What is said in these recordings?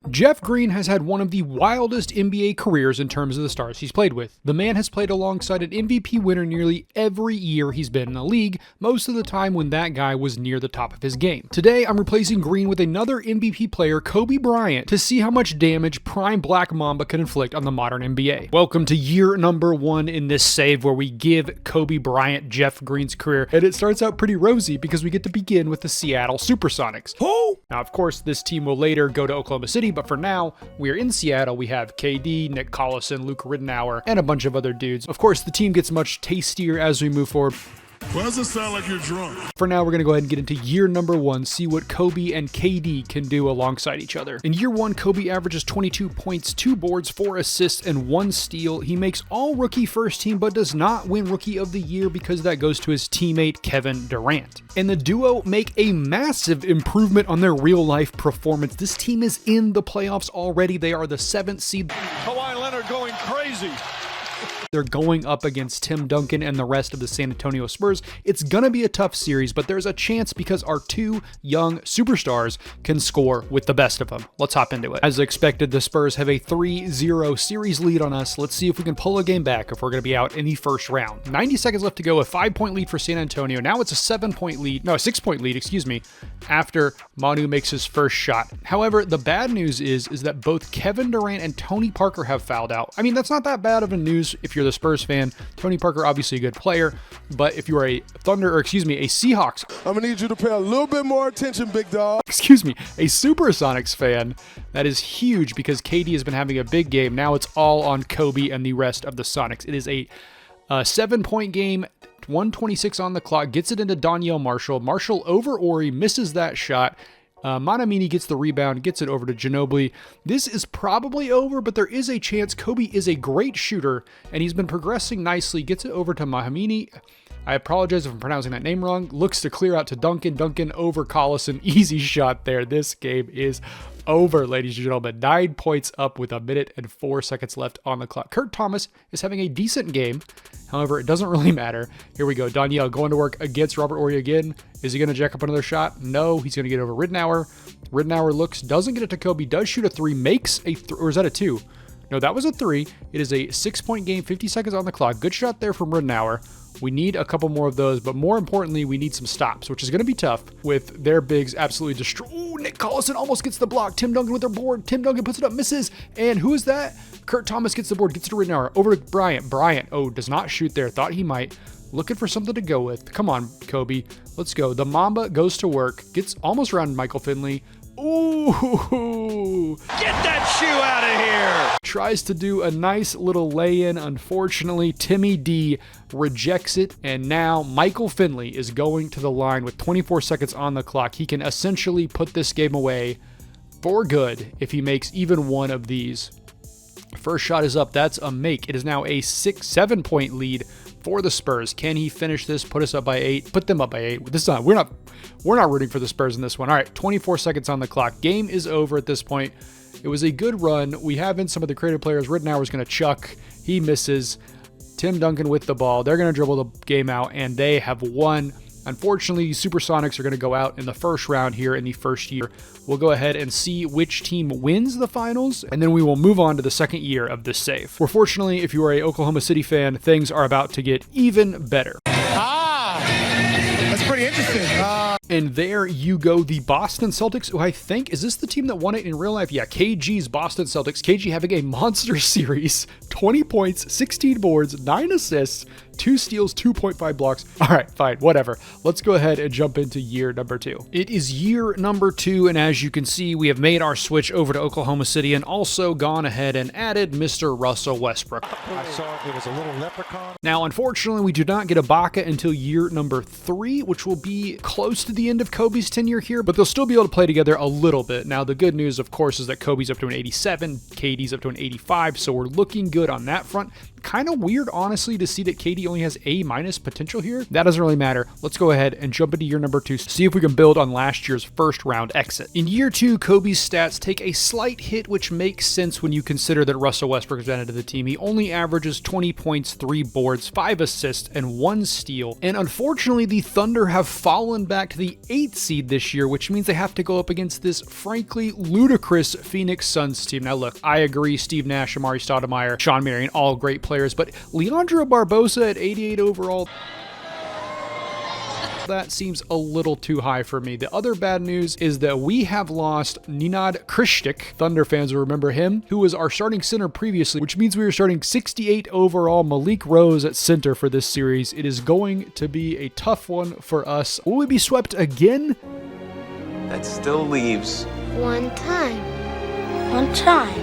Jeff Green has had one of the wildest NBA careers in terms of the stars he's played with. The man has played alongside an MVP winner nearly every year he's been in the league, most of the time when that guy was near the top of his game. Today, I'm replacing Green with another MVP player, Kobe Bryant, to see how much damage prime Black Mamba can inflict on the modern NBA. Welcome to year number 1 in this save where we give Kobe Bryant Jeff Green's career, and it starts out pretty rosy because we get to begin with the Seattle Supersonics. Now, of course, this team will later go to Oklahoma City, but for now, we are in Seattle. We have KD, Nick Collison, Luke Riddenauer, and a bunch of other dudes. Of course, the team gets much tastier as we move forward. Why does it sound like you're drunk? For now, we're going to go ahead and get into year number 1, see what Kobe and KD can do alongside each other. In year 1, Kobe averages 22 points, 2 boards, 4 assists, and 1 steal. He makes all rookie first team, but does not win rookie of the year because that goes to his teammate Kevin Durant. And the duo make a massive improvement on their real life performance. This team is in the playoffs already. They are the 7th seed. Kawhi Leonard going crazy. They're going up against Tim Duncan and the rest of the San Antonio Spurs. It's gonna be a tough series, but there's a chance because our 2 young superstars can score with the best of them. Let's hop into it. As expected, the Spurs have a 3-0 series lead on us. Let's see if we can pull a game back if we're gonna be out in the first round. 90 seconds left to go, a 5-point lead for San Antonio. Now it's a 6-point lead, excuse me, after Manu makes his first shot. However, the bad news is that both Kevin Durant and Tony Parker have fouled out. I mean, that's not that bad of a news if you're the Spurs fan. Tony Parker, obviously a good player, but if you are a Seahawks. I'm gonna need you to pay a little bit more attention, big dog. A Supersonics fan, that is huge because KD has been having a big game. Now it's all on Kobe and the rest of the Sonics. It is a 7-point game, 1:26 on the clock, gets it into Donyell Marshall. Marshall over Ori, misses that shot. Monamini gets the rebound, gets it over to Ginobili. This is probably over, but there is a chance. Kobe is a great shooter, and he's been progressing nicely. Gets it over to Mahamini. I apologize if I'm pronouncing that name wrong. Looks to clear out to Duncan. Duncan over Collison. Easy shot there. This game is over, ladies and gentlemen. 9 points up with 1 minute and 4 seconds left on the clock. Kurt Thomas is having a decent game. However, it doesn't really matter. Here we go. Donyell going to work against Robert Horry again. Is he going to jack up another shot? No, he's going to get over Riddenauer. Riddenauer looks, doesn't get it to Kobe, does shoot a 3, makes a or is that a 2? No, that was a 3. It is a 6-point game, 50 seconds on the clock. Good shot there from Riddenauer. We need a couple more of those, but more importantly, we need some stops, which is going to be tough with their bigs absolutely destroy. Ooh, Nick Collison almost gets the block. Tim Duncan with their board. Tim Duncan puts it up, misses. And who is that? Kurt Thomas gets the board, gets it to Riddenauer. Over to Bryant. Bryant, does not shoot there. Thought he might. Looking for something to go with. Come on, Kobe. Let's go. The Mamba goes to work. Gets almost around Michael Finley. Ooh! Get that shoe out of here! Tries to do a nice little lay-in. Unfortunately, Timmy D rejects it, and now Michael Finley is going to the line with 24 seconds on the clock. He can essentially put this game away for good if he makes even one of these. First shot is up. That's a make. It is now a 7-point lead for the Spurs. Can he finish this? Put us up by 8. Put them up by 8. This time, we're not rooting for the Spurs in this one. All right, 24 seconds on the clock. Game is over at this point. It was a good run. We have in some of the creative players. Riddenauer is going to chuck. He misses. Tim Duncan with the ball. They're going to dribble the game out, and they have won. Unfortunately, Supersonics are going to go out in the first round here in the first year. We'll go ahead and see which team wins the finals, and then we will move on to the second year of this save. Fortunately, if you are a Oklahoma City fan, things are about to get even better. That's pretty interesting. And there you go, the Boston Celtics, who I think, is this the team that won it in real life? Yeah, KG's Boston Celtics. KG having a monster series, 20 points, 16 boards, 9 assists, 2 steals, 2.5 blocks. All right, fine, whatever. Let's go ahead and jump into year number 2. It is year number 2, and as you can see, we have made our switch over to Oklahoma City and also gone ahead and added Mr. Russell Westbrook. I saw it was a little leprechaun. Now, unfortunately, we do not get Ibaka until year number 3, which will be close to the end of Kobe's tenure here, but they'll still be able to play together a little bit. Now, the good news, of course, is that Kobe's up to an 87, KD's up to an 85, so we're looking good on that front. Kind of weird, honestly, to see that KD only has A- potential here. That doesn't really matter. Let's go ahead and jump into year number 2, see if we can build on last year's first round exit. In year 2, Kobe's stats take a slight hit, which makes sense when you consider that Russell Westbrook is added to the team. He only averages 20 points, 3 boards, 5 assists, and 1 steal. And unfortunately, the Thunder have fallen back to the 8th seed this year, which means they have to go up against this frankly ludicrous Phoenix Suns team. Now look, I agree, Steve Nash, Amari Stoudemire, Sean Marion, all great players, but Leandro Barbosa at 88 overall, that seems a little too high for me. The other bad news is that we have lost Nenad Krishtik. Thunder fans will remember him, who was our starting center previously, which means we were starting 68 overall Malik Rose at center for this series. It is going to be a tough one for us. Will we be swept again? That still leaves One time. One time.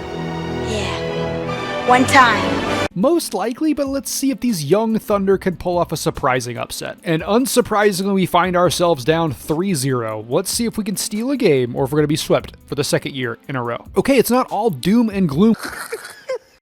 Yeah. One time. Most likely, but let's see if these young Thunder can pull off a surprising upset. And unsurprisingly, we find ourselves down 3-0. Let's see if we can steal a game or if we're going to be swept for the second year in a row. Okay, it's not all doom and gloom.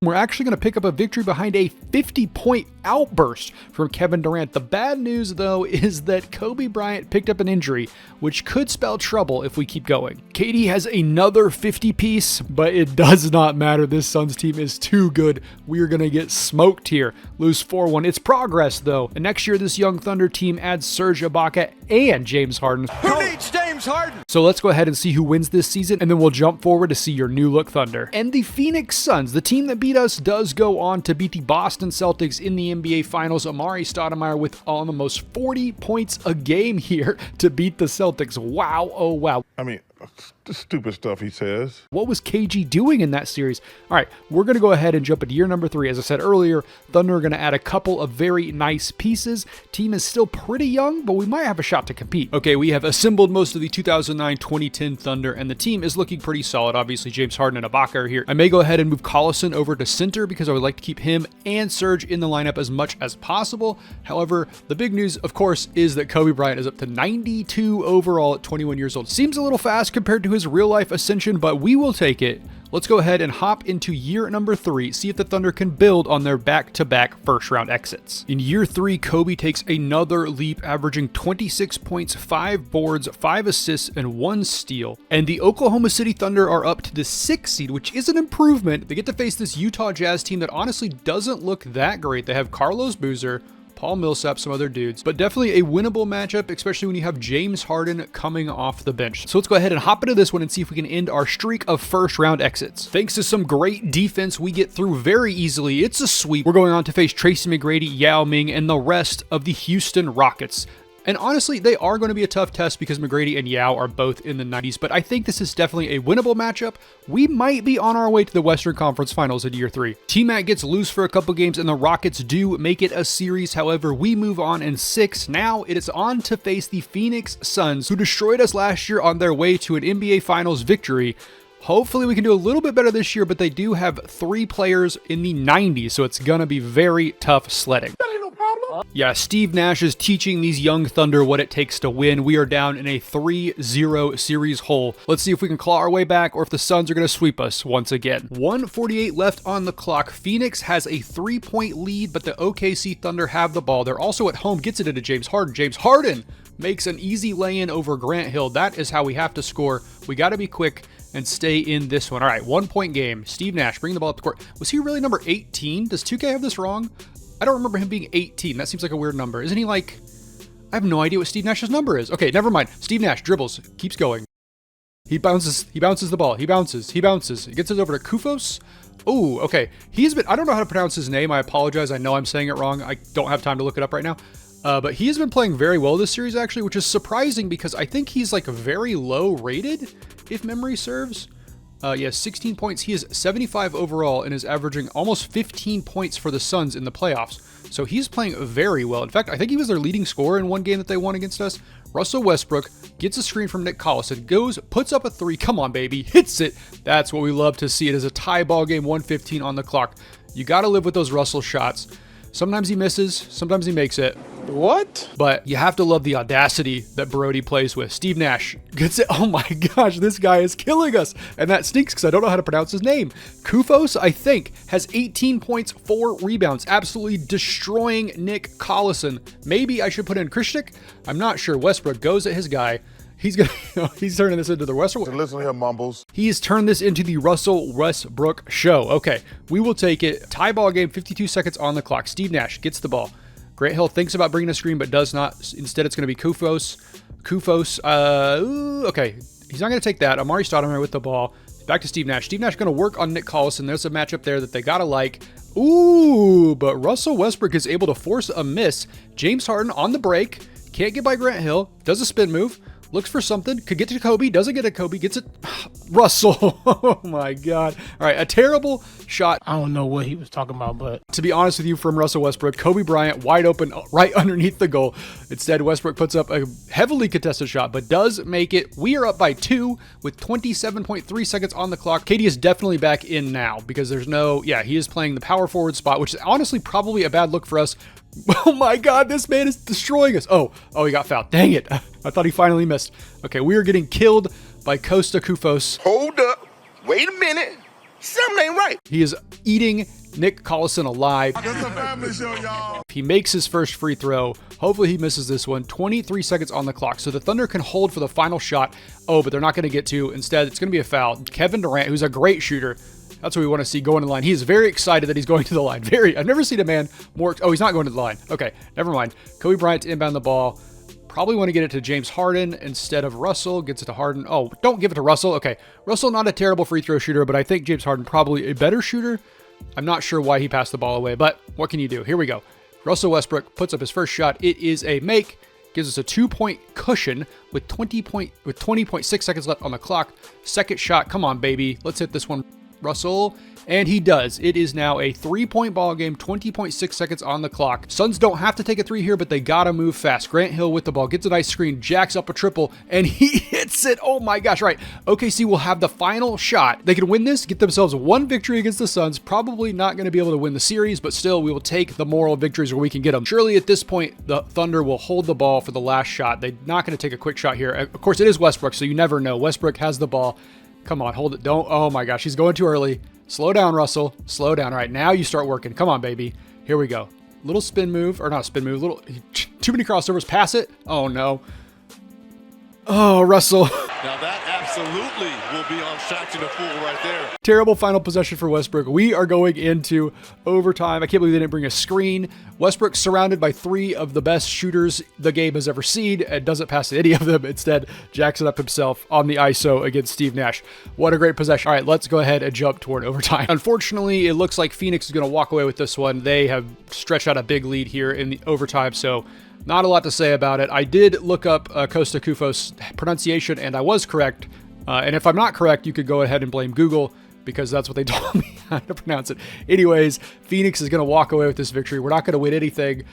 We're actually going to pick up a victory behind a 50-point outburst from Kevin Durant. The bad news, though, is that Kobe Bryant picked up an injury, which could spell trouble if we keep going. KD has another 50-piece, but it does not matter. This Suns team is too good. We are going to get smoked here. Lose 4-1. It's progress, though. And next year, this young Thunder team adds Serge Ibaka and James Harden. Who needs James Harden? So let's go ahead and see who wins this season, and then we'll jump forward to see your new look Thunder. And the Phoenix Suns, the team that beat us, does go on to beat the Boston Celtics in the NBA Finals. Amari Stoudemire with almost 40 points a game here to beat the Celtics. Wow, oh wow. I mean, the stupid stuff he says. What was KG doing in that series? All right, we're going to go ahead and jump into year number 3. As I said earlier, Thunder are going to add a couple of very nice pieces. Team is still pretty young, but we might have a shot to compete. Okay, we have assembled most of the 2009-2010 Thunder, and the team is looking pretty solid. Obviously, James Harden and Ibaka are here. I may go ahead and move Collison over to center because I would like to keep him and Serge in the lineup as much as possible. However, the big news, of course, is that Kobe Bryant is up to 92 overall at 21 years old. Seems a little fast compared to his real-life ascension, but we will take it. Let's go ahead and hop into year number 3, see if the Thunder can build on their back-to-back first-round exits. In year 3, Kobe takes another leap, averaging 26 points, 5 boards, 5 assists, and 1 steal. And the Oklahoma City Thunder are up to the 6th seed, which is an improvement. They get to face this Utah Jazz team that honestly doesn't look that great. They have Carlos Boozer, Paul Millsap, some other dudes, but definitely a winnable matchup, especially when you have James Harden coming off the bench. So let's go ahead and hop into this one and see if we can end our streak of first round exits. Thanks to some great defense, we get through very easily. It's a sweep. We're going on to face Tracy McGrady, Yao Ming, and the rest of the Houston Rockets. And honestly, they are going to be a tough test because McGrady and Yao are both in the 90s, but I think this is definitely a winnable matchup. We might be on our way to the Western Conference Finals in year 3. T-Mac gets loose for a couple games and the Rockets do make it a series. However, we move on in 6. Now it is on to face the Phoenix Suns, who destroyed us last year on their way to an NBA Finals victory. Hopefully we can do a little bit better this year, but they do have 3 players in the 90s, so it's going to be very tough sledding. Yeah, Steve Nash is teaching these young Thunder what it takes to win. We are down in a 3-0 series hole. Let's see if we can claw our way back or if the Suns are going to sweep us once again. 1:48 left on the clock. Phoenix has a 3-point lead, but the OKC Thunder have the ball. They're also at home, gets it into James Harden. James Harden makes an easy lay-in over Grant Hill. That is how we have to score. We got to be quick and stay in this one. All right, 1-point game. Steve Nash, bring the ball up the court. Was he really number 18? Does 2K have this wrong? I don't remember him being 18. That seems like a weird number. Isn't he like... I have no idea what Steve Nash's number is. Okay, never mind. Steve Nash dribbles, keeps going. He bounces the ball. He bounces. He gets it over to Kufos. Oh, okay. I don't know how to pronounce his name. I apologize. I know I'm saying it wrong. I don't have time to look it up right now. But he has been playing very well this series, actually, which is surprising because I think he's like very low rated, if memory serves. Yeah, 16 points. He is 75 overall and is averaging almost 15 points for the Suns in the playoffs. So he's playing very well. In fact, I think he was their leading scorer in one game that they won against us. Russell Westbrook gets a screen from Nick Collison, puts up a 3. Come on, baby. Hits it. That's what we love to see. It is a tie ball game, 1:15 on the clock. You got to live with those Russell shots. Sometimes he misses, sometimes he makes it. What? But you have to love the audacity that Brody plays with. Steve Nash gets it. Oh my gosh, this guy is killing us. And that stinks because I don't know how to pronounce his name. Kufos, I think, has 18 points, 4 rebounds, absolutely destroying Nick Collison. Maybe I should put in Krishnik. I'm not sure. Westbrook goes at his guy. He's turning this into the Russell. Listen to him mumbles. He's turned this into the Russell Westbrook show. Okay, we will take it. Tie ball game, 52 seconds on the clock. Steve Nash gets the ball. Grant Hill thinks about bringing a screen, but does not. Instead, it's going to be Kufos. Okay, he's not going to take that. Amari Stoudemire with the ball. Back to Steve Nash. Steve Nash going to work on Nick Collison. There's a matchup there that they got to like. Ooh, but Russell Westbrook is able to force a miss. James Harden on the break. Can't get by Grant Hill. Does a spin move. Looks for something. Could get to Kobe. Doesn't get to Kobe. Gets it. Russell. Oh my God. All right. A terrible shot. I don't know what he was talking about, but To be honest with you, from Russell Westbrook, Kobe Bryant wide open right underneath the goal. Instead, Westbrook puts up a heavily contested shot, but does make it. We are up by 2 with 27.3 seconds on the clock. KD is definitely back in now because there's no, he is playing the power forward spot, which is honestly probably a bad look for us. Oh my God, this man is destroying us. Oh, he got fouled. Dang it. I thought he finally missed. Okay, we are getting killed by Costa Kufos. Hold up. Wait a minute. Something ain't right. He is eating Nick Collison alive. It's a family show, y'all. He makes his first free throw. Hopefully he misses this one. 23 seconds on the clock. So the Thunder can hold for the final shot. Oh, but they're not going to get to. Instead, it's going to be a foul. Kevin Durant, who's a great shooter. That's what we want to see going to the line. He is very excited that he's going to the line. I've never seen a man more. Oh, he's not going to the line. Okay, never mind. Kobe Bryant to inbound the ball. Probably want to get it to James Harden instead of Russell. Gets it to Harden. Oh, don't give it to Russell. Okay, Russell not a terrible free throw shooter, but I think James Harden probably a better shooter. I'm not sure why he passed the ball away, but what can you do? Here we go. Russell Westbrook puts up his first shot. It is a make. Gives us a 2-point cushion with 20.6 seconds left on the clock. Second shot. Come on, baby. Let's hit this one. Russell, and he does. It is now a 3-point ball game, 20.6 seconds on the clock. Suns don't have to take a 3 here, but they gotta move fast. Grant Hill with the ball, gets a nice screen, jacks up a triple, and he hits it. Oh my gosh, right. OKC will have the final shot. They can win this, get themselves one victory against the Suns. Probably not going to be able to win the series, but still we will take the moral victories where we can get them. Surely at this point, the Thunder will hold the ball for the last shot. They're not going to take a quick shot here. Of course, it is Westbrook, so you never know. Westbrook has the ball. Come on, hold it. Don't. Oh my gosh, he's going too early. Slow down, Russell. Slow down. All right, now you start working. Come on, baby. Here we go. Little spin move, or not spin move, too many crossovers. Pass it. Oh no. Oh, Russell. Now that absolutely will be on Shaqtin' a Fool right there. Terrible final possession for Westbrook. We are going into overtime. I can't believe they didn't bring a screen. Westbrook surrounded by 3 of the best shooters the game has ever seen and doesn't pass to any of them. Instead, jacks it up himself on the ISO against Steve Nash. What a great possession. All right, let's go ahead and jump toward overtime. Unfortunately, it looks like Phoenix is going to walk away with this one. They have stretched out a big lead here in the overtime, so not a lot to say about it. I did look up Costa Kufos pronunciation, and I was correct. And if I'm not correct, you could go ahead and blame Google because that's what they told me how to pronounce it. Anyways, Phoenix is going to walk away with this victory. We're not going to win anything.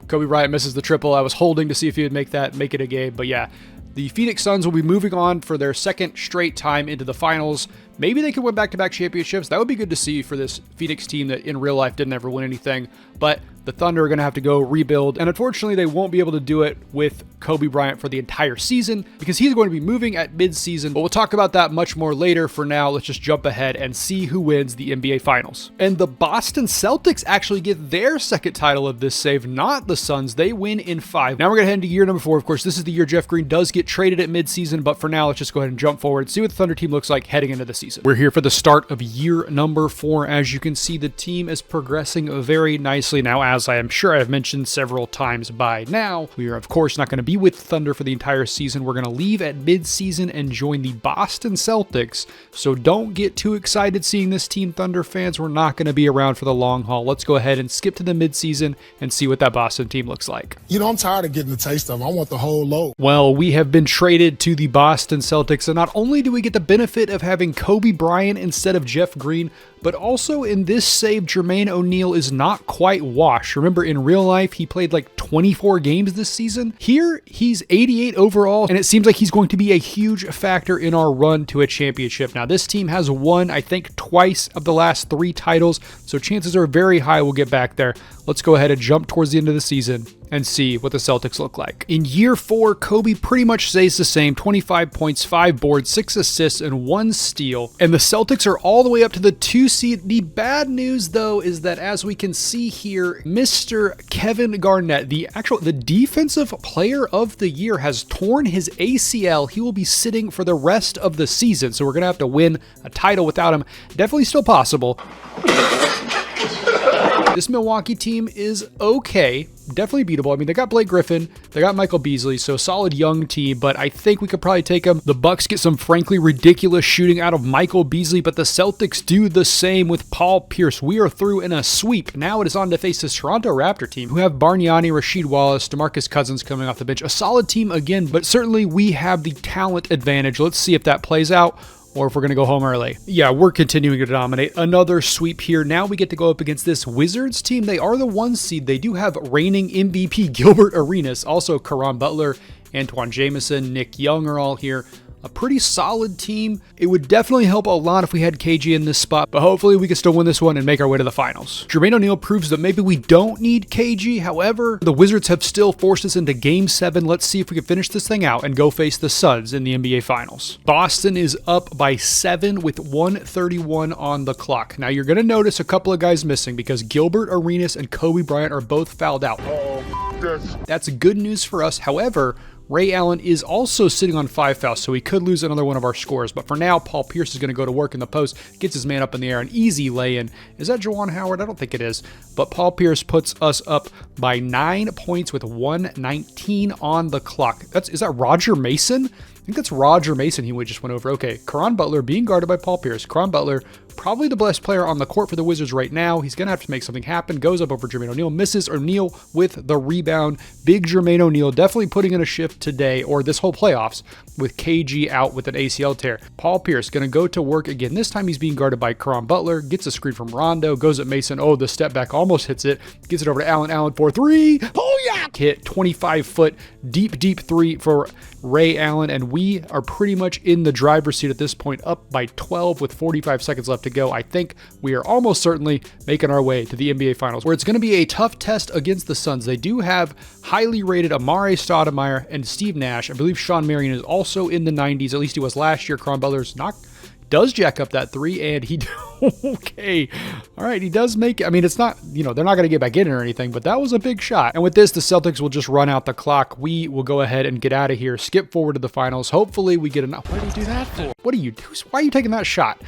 Kobe Bryant misses the triple. I was holding to see if he would make it a game, but yeah. The Phoenix Suns will be moving on for their second straight time into the finals. Maybe they could win back-to-back championships. That would be good to see for this Phoenix team that in real life didn't ever win anything. But the Thunder are going to have to go rebuild. And unfortunately, they won't be able to do it with Kobe Bryant for the entire season because he's going to be moving at mid-season. But we'll talk about that much more later. For now, let's just jump ahead and see who wins the NBA Finals. And the Boston Celtics actually get their second title of this save, not the Suns. They win in 5. Now we're going to head into year number 4. Of course, this is the year Jeff Green does get traded at mid-season. But for now, let's just go ahead and jump forward, see what the Thunder team looks like heading into the season. We're here for the start of year number 4. As you can see, the team is progressing very nicely. Now, as I am sure I've mentioned several times by now, we are of course not going to be with Thunder for the entire season. We're going to leave at mid-season and join the Boston Celtics. So don't get too excited seeing this team, Thunder fans. We're not going to be around for the long haul. Let's go ahead and skip to the mid-season and see what that Boston team looks like. You know, I'm tired of getting the taste of them. I want the whole load. Well, we have been traded to the Boston Celtics, and not only do we get the benefit of having Kobe Bryant instead of Jeff Green, but also in this save, Jermaine O'Neal is not quite washed. Remember, in real life, he played like 24 games this season. Here, he's 88 overall, and it seems like he's going to be a huge factor in our run to a championship. Now, this team has won, I think, twice of the last 3 titles, so chances are very high we'll get back there. Let's go ahead and jump towards the end of the season and see what the Celtics look like. In year 4, Kobe pretty much stays the same, 25 points, 5 boards, 6 assists, and 1 steal. And the Celtics are all the way up to the 2 seed. The bad news, though, is that as we can see here, Mr. Kevin Garnett, the defensive player of the year, has torn his ACL. He will be sitting for the rest of the season, so we're going to have to win a title without him. Definitely still possible. This Milwaukee team is okay, definitely beatable. I mean, they got Blake Griffin, they got Michael Beasley, so solid young team, but I think we could probably take them. The Bucks get some frankly ridiculous shooting out of Michael Beasley, but the Celtics do the same with Paul Pierce. We are through in a sweep. Now it is on to face this Toronto Raptor team, who have Bargnani, Rasheed Wallace, DeMarcus Cousins coming off the bench. A solid team again, but certainly we have the talent advantage. Let's see if that plays out, or if we're going to go home early. Yeah, we're continuing to dominate. Another sweep here. Now we get to go up against this Wizards team. They are the 1 seed. They do have reigning MVP Gilbert Arenas, also Caron Butler, Antoine Jameson, Nick Young are all here. A pretty solid team. It would definitely help a lot if we had KG in this spot, but hopefully we can still win this one and make our way to the finals. Jermaine O'Neal proves that maybe we don't need KG. However, the Wizards have still forced us into Game 7. Let's see if we can finish this thing out and go face the Suns in the NBA Finals. Boston is up by 7 with 1:31 on the clock. Now you're going to notice a couple of guys missing because Gilbert Arenas and Kobe Bryant are both fouled out. That's good news for us. However, Ray Allen is also sitting on 5 fouls, so he could lose another one of our scores. But for now, Paul Pierce is going to go to work in the post, gets his man up in the air, an easy lay-in. Is that Juwan Howard? I don't think it is. But Paul Pierce puts us up by 9 points with 1:19 on the clock. Is that Roger Mason? I think that's Roger Mason he just went over. Okay, Caron Butler being guarded by Paul Pierce. Caron Butler, probably the best player on the court for the Wizards right now. He's going to have to make something happen. Goes up over Jermaine O'Neal, misses. O'Neal with the rebound. Big Jermaine O'Neal definitely putting in a shift today, or this whole playoffs, with KG out with an ACL tear. Paul Pierce going to go to work again. This time he's being guarded by Caron Butler. Gets a screen from Rondo. Goes at Mason. Oh, the step back almost hits it. Gets it over to Allen. Allen for 3. Oh yeah! Hit 25-foot deep 3 for Ray Allen, and we are pretty much in the driver's seat at this point, up by 12 with 45 seconds left to go. I think we are almost certainly making our way to the NBA Finals, where it's going to be a tough test against the Suns. They do have highly rated Amare Stoudemire and Steve Nash. I believe Sean Marion is also in the 90s, at least he was last year. Caron Butler's does jack up that 3, and he okay. All right, he does make it. I mean, it's not, they're not going to get back in or anything, but that was a big shot. And with this, the Celtics will just run out the clock. We will go ahead and get out of here, skip forward to the finals. Hopefully we get enough. What did you do that for? What are you doing? Why are you taking that shot?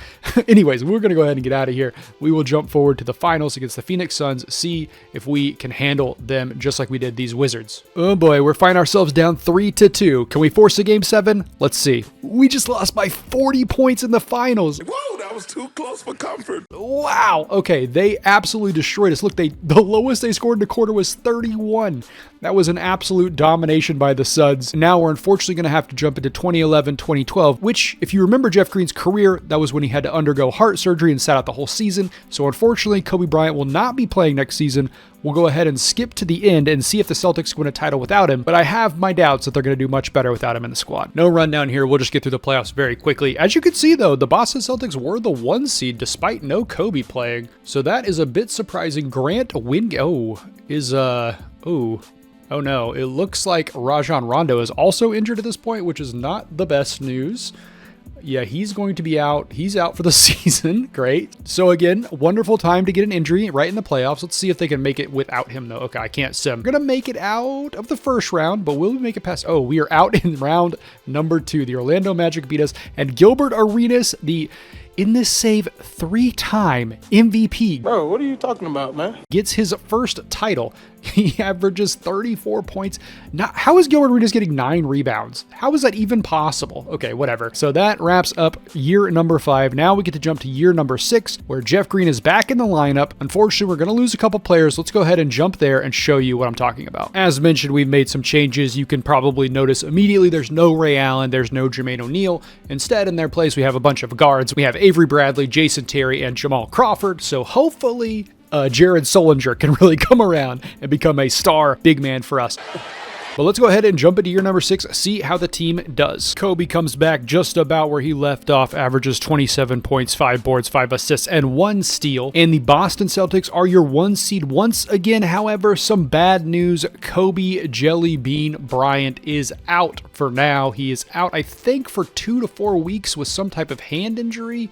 Anyways, we're going to go ahead and get out of here. We will jump forward to the finals against the Phoenix Suns, see if we can handle them just like we did these Wizards. Oh boy, we're finding ourselves down 3-2. Can we force a Game 7? Let's see. We just lost by 40 points in the finals. Whoa, that was too close for comfort. Wow. Okay, they absolutely destroyed us. Look, the lowest they scored in the quarter was 31. That was an absolute domination by the Suns. Now we're unfortunately going to have to jump into 2011-2012, which, if you remember Jeff Green's career, that was when he had to undergo heart surgery and sat out the whole season. So unfortunately, Kobe Bryant will not be playing next season. We'll go ahead and skip to the end and see if the Celtics win a title without him, but I have my doubts that they're going to do much better without him in the squad. No rundown here. We'll just get through the playoffs very quickly. As you can see, though, the Boston Celtics were the 1 seed despite no Kobe playing, so that is a bit surprising. Grant Oh no, it looks like Rajon Rondo is also injured at this point, which is not the best news. Yeah, he's going to be out. He's out for the season. Great. So again, wonderful time to get an injury right in the playoffs. Let's see if they can make it without him, though. Okay, I can't sim. We're going to make it out of the first round, but will we make it past? Oh, we are out in round number 2. The Orlando Magic beat us, and Gilbert Arenas, in this save 3-time MVP. Bro, what are you talking about, man? Gets his first title. He averages 34 points. How is Gilbert Arenas getting 9 rebounds? How is that even possible? Okay, whatever. So that wraps up year number 5. Now we get to jump to year number 6, where Jeff Green is back in the lineup. Unfortunately, we're going to lose a couple players. Let's go ahead and jump there and show you what I'm talking about. As mentioned, we've made some changes. You can probably notice immediately there's no Ray Allen, there's no Jermaine O'Neal. Instead, in their place, we have a bunch of guards. We have Avery Bradley, Jason Terry, and Jamal Crawford. So hopefully Jared Solinger can really come around and become a star big man for us. But let's go ahead and jump into year number 6, see how the team does. Kobe comes back just about where he left off, averages 27 points, 5 boards, 5 assists, and 1 steal. And the Boston Celtics are your 1 seed once again. However, some bad news. Kobe Jelly Bean Bryant is out for now. He is out, I think, for 2 to 4 weeks with some type of hand injury.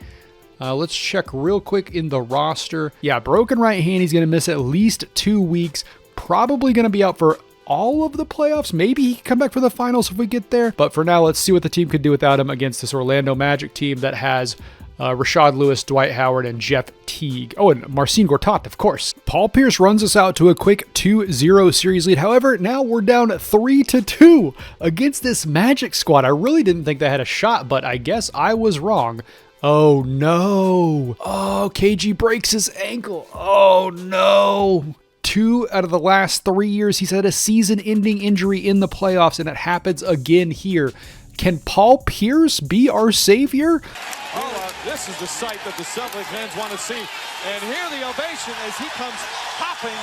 Let's check real quick in the roster. Yeah, broken right hand. He's going to miss at least 2 weeks. Probably going to be out for all of the playoffs. Maybe he can come back for the finals if we get there. But for now, let's see what the team could do without him against this Orlando Magic team that has Rashad Lewis, Dwight Howard, and Jeff Teague. Oh, and Marcin Gortat, of course. Paul Pierce runs us out to a quick 2-0 series lead. However, now we're down 3-2 against this Magic squad. I really didn't think they had a shot, but I guess I was wrong. Oh, no. Oh, KG breaks his ankle. Oh, no. 2 out of the last 3 years, he's had a season-ending injury in the playoffs, and it happens again here. Can Paul Pierce be our savior? This is the sight that the Celtics fans want to see. And here the ovation as he comes hopping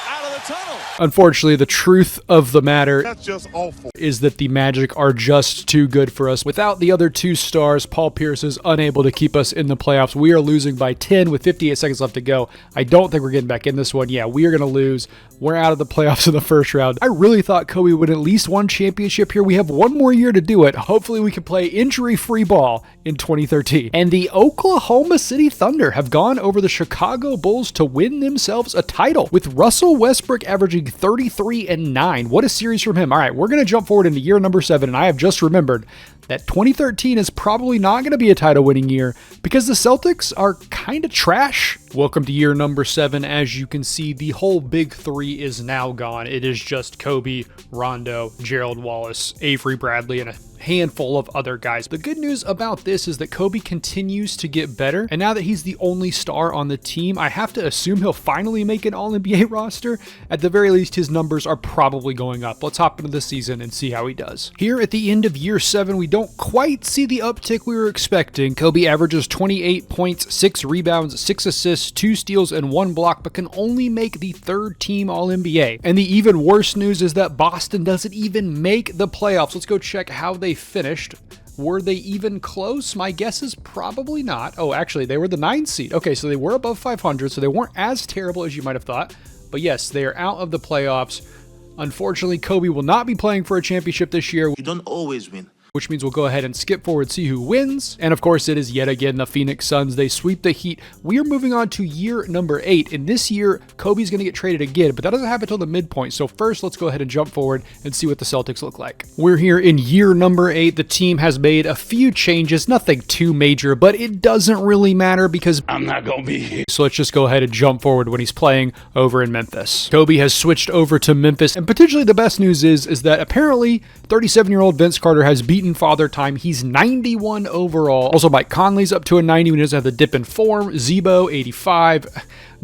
out of the tunnel. Unfortunately, the truth of the matter That's just awful. is that the Magic are just too good for us. Without the other 2 stars, Paul Pierce is unable to keep us in the playoffs. We are losing by 10 with 58 seconds left to go. I don't think we're getting back in this one. Yeah, we are going to lose. We're out of the playoffs in the first round. I really thought Kobe would at least one championship here. We have 1 more year to do it. Hopefully we can play injury-free ball in 2013. And the Oklahoma City Thunder have gone over the Chicago Bulls to win themselves a title, with Russell Westbrook averaging 33 and 9. What a series from him. All right, we're going to jump forward into year number 7, and I have just remembered that 2013 is probably not going to be a title-winning year because the Celtics are kind of trash. Welcome to year number 7. As you can see, the whole big 3 is now gone. It is just Kobe, Rondo, Gerald Wallace, Avery Bradley, and a handful of other guys. The good news about this is that Kobe continues to get better, and now that he's the only star on the team, I have to assume he'll finally make an All-NBA roster. At the very least, his numbers are probably going up. Let's hop into the season and see how he does. Here at the end of year 7, we don't quite see the uptick we were expecting. Kobe averages 28 points, 6 rebounds, 6 assists, 2 steals, and 1 block, but can only make the 3rd team All-NBA. And the even worse news is that Boston doesn't even make the playoffs. Let's go check how they finished. Were they even close? My guess is probably not. Oh, actually, they were the 9th seed. Okay, so they were above 500, so they weren't as terrible as you might have thought. But yes, they are out of the playoffs. Unfortunately, Kobe will not be playing for a championship this year. You don't always win. Which means we'll go ahead and skip forward, see who wins. And of course, it is yet again the Phoenix Suns. They sweep the Heat. We are moving on to year number 8. And this year, Kobe's going to get traded again, but that doesn't happen until the midpoint. So first, let's go ahead and jump forward and see what the Celtics look like. We're here in year number 8. The team has made a few changes, nothing too major, but it doesn't really matter because I'm not going to be here. So let's just go ahead and jump forward when he's playing over in Memphis. Kobe has switched over to Memphis, and potentially the best news is that apparently 37-year-old Vince Carter has beaten Father Time. He's 91 overall. Also, Mike Conley's up to a 90 when he doesn't have the dip in form. Zebo, 85.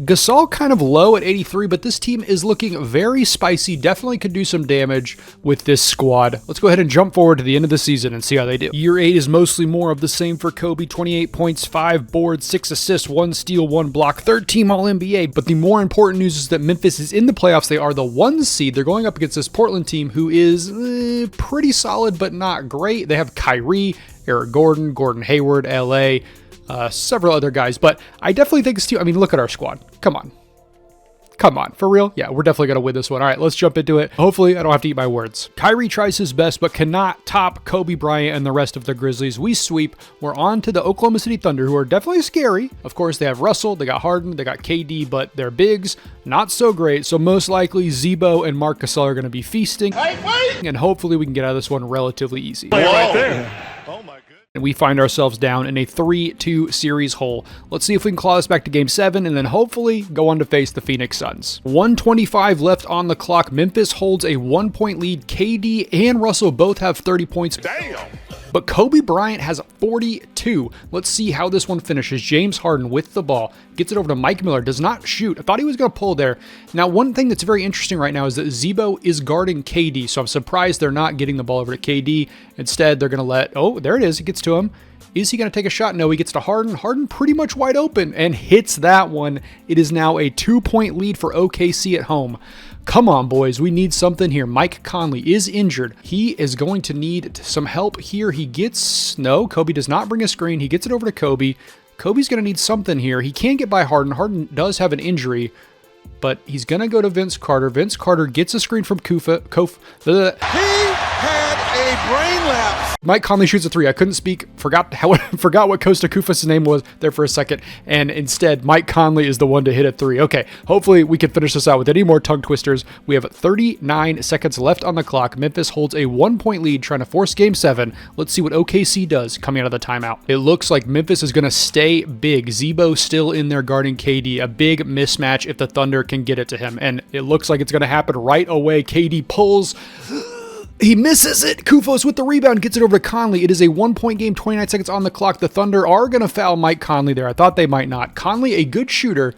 Gasol kind of low at 83, but this team is looking very spicy. Definitely could do some damage with this squad. Let's go ahead and jump forward to the end of the season and see how they do. Year 8 is mostly more of the same for Kobe. 28 points, 5 boards, 6 assists, 1 steal, 1 block, 3rd team All-NBA. But the more important news is that Memphis is in the playoffs. They are the 1 seed. They're going up against this Portland team who is pretty solid, but not great. They have Kyrie, Eric Gordon, Gordon Hayward, LA, several other guys, but I definitely think this team, I mean, look at our squad. Come on. Come on, for real? Yeah, we're definitely going to win this one. All right, let's jump into it. Hopefully, I don't have to eat my words. Kyrie tries his best, but cannot top Kobe Bryant and the rest of the Grizzlies. We sweep. We're on to the Oklahoma City Thunder, who are definitely scary. Of course, they have Russell, they got Harden, they got KD, but their bigs, not so great. So most likely, Zebo and Marc Gasol are going to be feasting. And hopefully, we can get out of this one relatively easy. Right there. Oh my. and we find ourselves down in a 3-2 series hole. Let's see if we can claw this back to Game 7 and then hopefully go on to face the Phoenix Suns. 1:25 left on the clock. Memphis holds a 1-point lead. KD and Russell both have 30 points. Damn. But Kobe Bryant has 42. Let's see how this one finishes. James Harden with the ball. Gets it over to Mike Miller. Does not shoot. I thought he was going to pull there. Now, one thing that's very interesting right now is that Zebo is guarding KD. So I'm surprised they're not getting the ball over to KD. Instead, they're going to let... Oh, there it is. It gets to him. Is he going to take a shot? No, he gets to Harden. Harden pretty much wide open and hits that one. It is now a 2-point lead for OKC at home. Come on, boys. We need something here. Mike Conley is injured. He is going to need some help here. He gets... No, Kobe does not bring a screen. He gets it over to Kobe. Kobe's going to need something here. He can't get by Harden. Harden does have an injury, but he's going to go to Vince Carter. Vince Carter gets a screen from Kofi. He had a brain lapse. Mike Conley shoots a 3. I couldn't speak. Forgot what Costa Kufas' name was there for a second. And instead, Mike Conley is the one to hit a 3. Okay, hopefully we can finish this out with any more tongue twisters. We have 39 seconds left on the clock. Memphis holds a 1-point lead trying to force Game 7. Let's see what OKC does coming out of the timeout. It looks like Memphis is going to stay big. Zebo still in there guarding KD. A big mismatch if the Thunder can get it to him. And it looks like it's going to happen right away. KD pulls... He misses it. Kufos with the rebound gets it over to Conley. It is a 1-point game, 29 seconds on the clock. The Thunder are going to foul Mike Conley there. I thought they might not. Conley, a good shooter.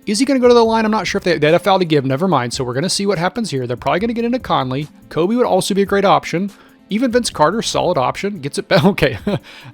Is he going to go to the line? I'm not sure if they had a foul to give. Never mind. So we're going to see what happens here. They're probably going to get into Conley. Kobe would also be a great option. Even Vince Carter, solid option. Gets it back. Okay,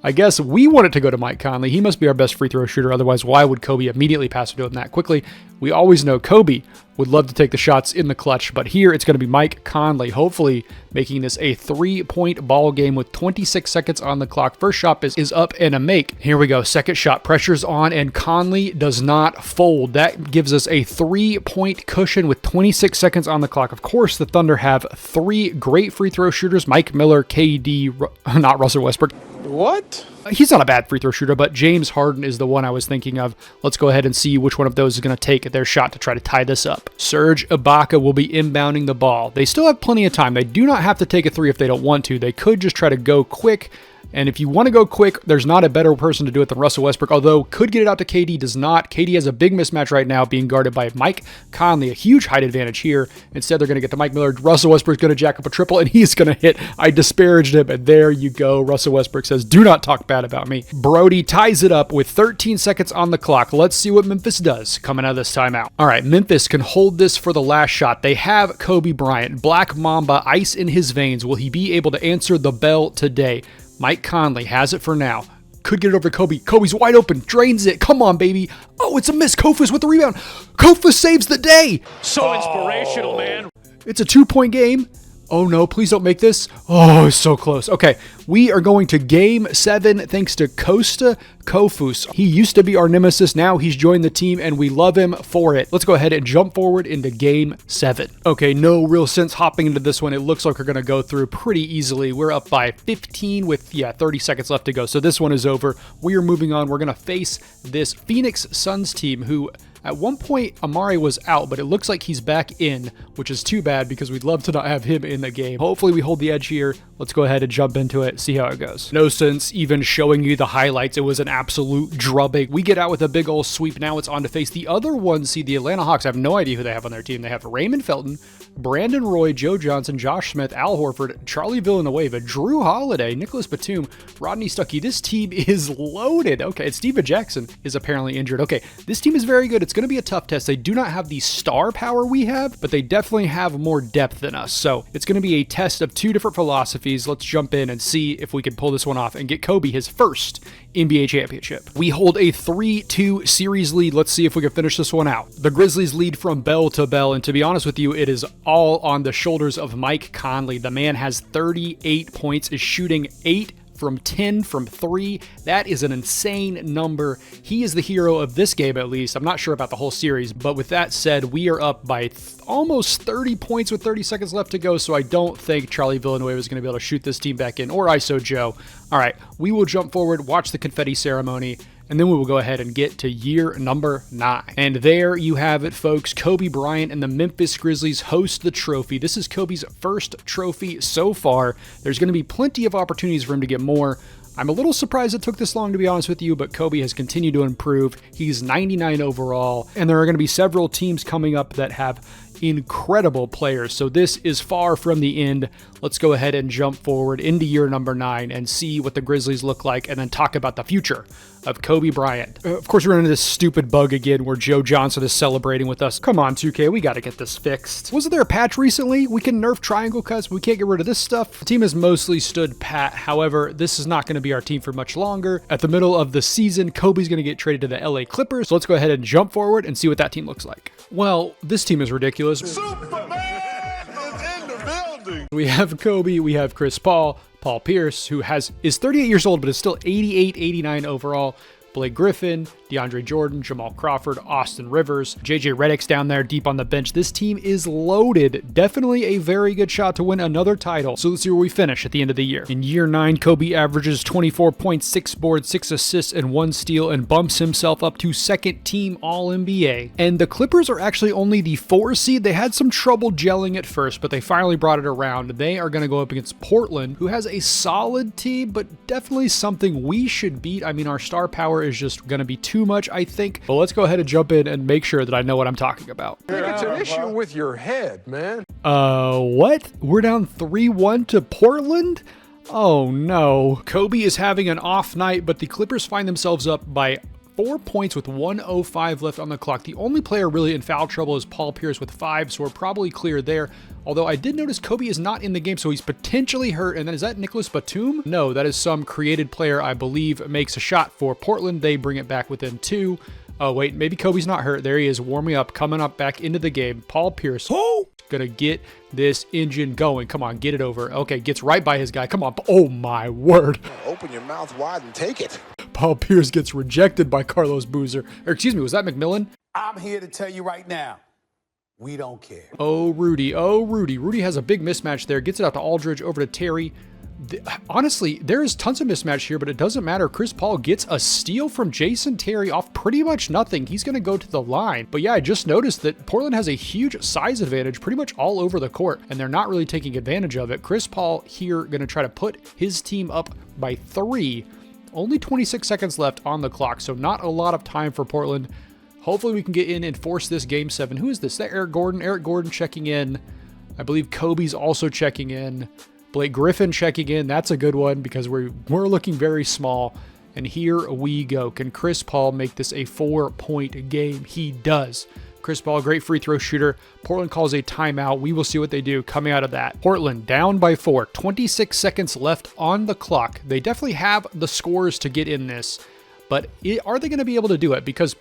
I guess we want it to go to Mike Conley. He must be our best free throw shooter. Otherwise, why would Kobe immediately pass it to him that quickly? We always know Kobe would love to take the shots in the clutch, but here it's going to be Mike Conley, hopefully making this a 3-point ball game with 26 seconds on the clock. First shot is up and a make. Here we go. Second shot. Pressure's on, and Conley does not fold. That gives us a 3-point cushion with 26 seconds on the clock. Of course, the Thunder have 3 great free throw shooters. Mike Miller, KD, not Russell Westbrook. What? He's not a bad free throw shooter, but James Harden is the one I was thinking of. Let's go ahead and see which one of those is going to take their shot to try to tie this up. Serge Ibaka will be inbounding the ball. They still have plenty of time. They do not have to take a 3 if they don't want to. They could just try to go quick. And if you want to go quick, there's not a better person to do it than Russell Westbrook, although could get it out to KD, does not. KD has a big mismatch right now being guarded by Mike Conley, a huge height advantage here. Instead, they're going to get to Mike Miller. Russell Westbrook's going to jack up a triple, and he's going to hit. I disparaged him, and there you go. Russell Westbrook says, do not talk bad about me. Brody ties it up with 13 seconds on the clock. Let's see what Memphis does coming out of this timeout. All right, Memphis can hold this for the last shot. They have Kobe Bryant, Black Mamba, ice in his veins. Will he be able to answer the bell today? Mike Conley has it for now. Could get it over to Kobe. Kobe's wide open. Drains it. Come on, baby. Oh, it's a miss. Kofus with the rebound. Kofus saves the day. So inspirational, man. It's a 2-point game. Oh no, please don't make this. Oh, it's so close. Okay, we are going to Game 7 thanks to Costa Kofus. He used to be our nemesis. Now he's joined the team and we love him for it. Let's go ahead and jump forward into Game 7. Okay, no real sense hopping into this one. It looks like we're going to go through pretty easily. We're up by 15 with, 30 seconds left to go. So this one is over. We are moving on. We're going to face this Phoenix Suns team who... At one point, Amari was out, but it looks like he's back in, which is too bad because we'd love to not have him in the game. Hopefully we hold the edge here. Let's go ahead and jump into it, see how it goes. No sense even showing you the highlights. It was an absolute drubbing. We get out with a big old sweep. Now it's on to face the other one. See, the Atlanta Hawks, I have no idea who they have on their team. They have Raymond Felton, Brandon Roy, Joe Johnson, Josh Smith, Al Horford, Charlie Villanueva, Drew Holiday, Nicholas Batum, Rodney Stuckey. This team is loaded. Okay, and Steven Jackson is apparently injured. Okay, this team is very good. It's going to be a tough test. They do not have the star power we have, but they definitely have more depth than us. So it's going to be a test of 2 different philosophies. Let's jump in and see if we can pull this one off and get Kobe his first NBA championship. We hold a 3-2 series lead. Let's see if we can finish this one out. The Grizzlies lead from bell to bell, and to be honest with you, it is all on the shoulders of Mike Conley. The man has 38 points, is shooting 8 from 10 from 3. That is an insane number. He is the hero of this game, at least. I'm not sure about the whole series, but with that said, we are up by almost 30 points with 30 seconds left to go, so I don't think Charlie Villanueva is going to be able to shoot this team back in, or ISO Joe. All right, we will jump forward, watch the confetti ceremony, and then we will go ahead and get to year number 9. And there you have it, folks. Kobe Bryant and the Memphis Grizzlies host the trophy. This is Kobe's first trophy so far. There's going to be plenty of opportunities for him to get more. I'm a little surprised it took this long, to be honest with you, but Kobe has continued to improve. He's 99 overall, and there are going to be several teams coming up that have incredible players. So this is far from the end. Let's go ahead and jump forward into year number 9 and see what the Grizzlies look like, and then talk about the future of Kobe Bryant. Of course, we're into this stupid bug again where Joe Johnson is celebrating with us. Come on, 2K, we got to get this fixed. Wasn't there a patch recently? We can nerf triangle cuts, but we can't get rid of this stuff. The team has mostly stood pat. However, this is not going to be our team for much longer. At the middle of the season, Kobe's going to get traded to the LA Clippers. So let's go ahead and jump forward and see what that team looks like. Well, this team is ridiculous. Superman is in the building. We have Kobe, we have Chris Paul Pierce, who is 38 years old, but is still 88, 89 overall. Blake Griffin, DeAndre Jordan, Jamal Crawford, Austin Rivers, JJ Redick's down there deep on the bench. This team is loaded. Definitely a very good shot to win another title. So let's see where we finish at the end of the year. In year 9, Kobe averages 24 points, 6 boards, 6 assists, and 1 steal, and bumps himself up to second team All-NBA. And the Clippers are actually only the 4 seed. They had some trouble gelling at first, but they finally brought it around. They are going to go up against Portland, who has a solid team, but definitely something we should beat. I mean, our star power is just going to be too much, I think. But let's go ahead and jump in and make sure that I know what I'm talking about. I think it's an issue with your head, man. What? We're down 3-1 to Portland? Oh no. Kobe is having an off night, but the Clippers find themselves up by 4 points with 1:05 left on the clock. The only player really in foul trouble is Paul Pierce with 5, so we're probably clear there. Although I did notice Kobe is not in the game, so he's potentially hurt. And then is that Nicholas Batum? No, that is some created player, I believe, makes a shot for Portland. They bring it back within 2. Oh, wait, maybe Kobe's not hurt. There he is, warming up, coming up back into the game. Paul Pierce. Gonna get this engine going. Come on, get it over. Okay, gets right by his guy. Come on. Oh, my word. Open your mouth wide and take it. Paul Pierce gets rejected by Carlos Boozer. Or excuse me, was that McMillan? I'm here to tell you right now, we don't care. Oh, Rudy. Oh, Rudy. Rudy has a big mismatch there. Gets it out to Aldridge, over to Terry. Honestly, there is tons of mismatch here, but it doesn't matter. Chris Paul gets a steal from Jason Terry off pretty much nothing. He's going to go to the line. But yeah, I just noticed that Portland has a huge size advantage pretty much all over the court, and they're not really taking advantage of it. Chris Paul here going to try to put his team up by 3. Only 26 seconds left on the clock, so not a lot of time for Portland. Hopefully we can get in and force this Game 7. Who is this? Is that Eric Gordon? Eric Gordon checking in. I believe Kobe's also checking in. Blake Griffin checking in. That's a good one because we're looking very small. And here we go. Can Chris Paul make this a 4-point game? He does. Chris Paul, great free throw shooter. Portland calls a timeout. We will see what they do coming out of that. Portland down by 4. 26 seconds left on the clock. They definitely have the scores to get in this. But are they going to be able to do it? Because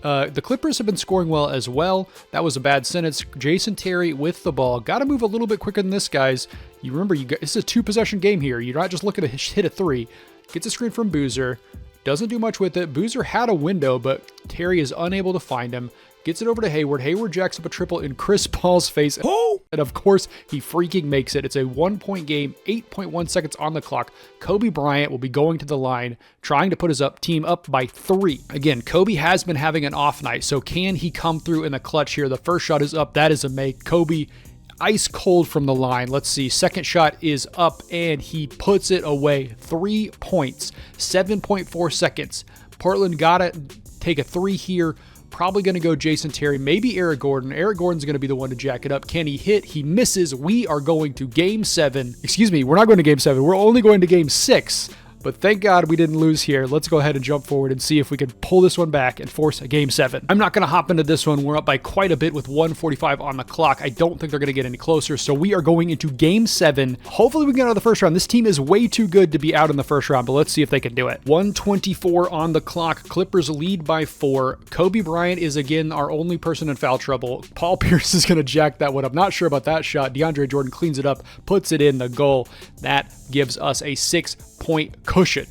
the Clippers have been scoring well as well. That was a bad sentence. Jason Terry with the ball. Got to move a little bit quicker than this, guys. You remember, this is a 2-possession game here. You're not just looking to hit a 3. Gets a screen from Boozer. Doesn't do much with it. Boozer had a window, but Terry is unable to find him. Gets it over to Hayward. Hayward jacks up a triple in Chris Paul's face. Oh! And of course, he freaking makes it. It's a 1-point game, 8.1 seconds on the clock. Kobe Bryant will be going to the line, trying to put his team up by 3. Again, Kobe has been having an off night, so can he come through in the clutch here? The first shot is up. That is a make. Kobe ice cold from the line. Let's see. Second shot is up, and he puts it away. 3 points, 7.4 seconds. Portland got to take a 3 here. Probably going to go Jason Terry, maybe Eric Gordon. Eric Gordon's going to be the one to jack it up. Can he hit? He misses. We are going to Game 7. Excuse me, we're not going to Game 7. We're only going to Game 6. But thank God we didn't lose here. Let's go ahead and jump forward and see if we can pull this one back and force a Game 7. I'm not going to hop into this one. We're up by quite a bit with 1:45 on the clock. I don't think they're going to get any closer, so we are going into Game 7. Hopefully we can get out of the first round. This team is way too good to be out in the first round, but let's see if they can do it. 1:24 on the clock. Clippers lead by 4. Kobe Bryant is again our only person in foul trouble. Paul Pierce is going to jack that one up. Not sure about that shot. DeAndre Jordan cleans it up, puts it in the goal. That gives us a 6-point cushion.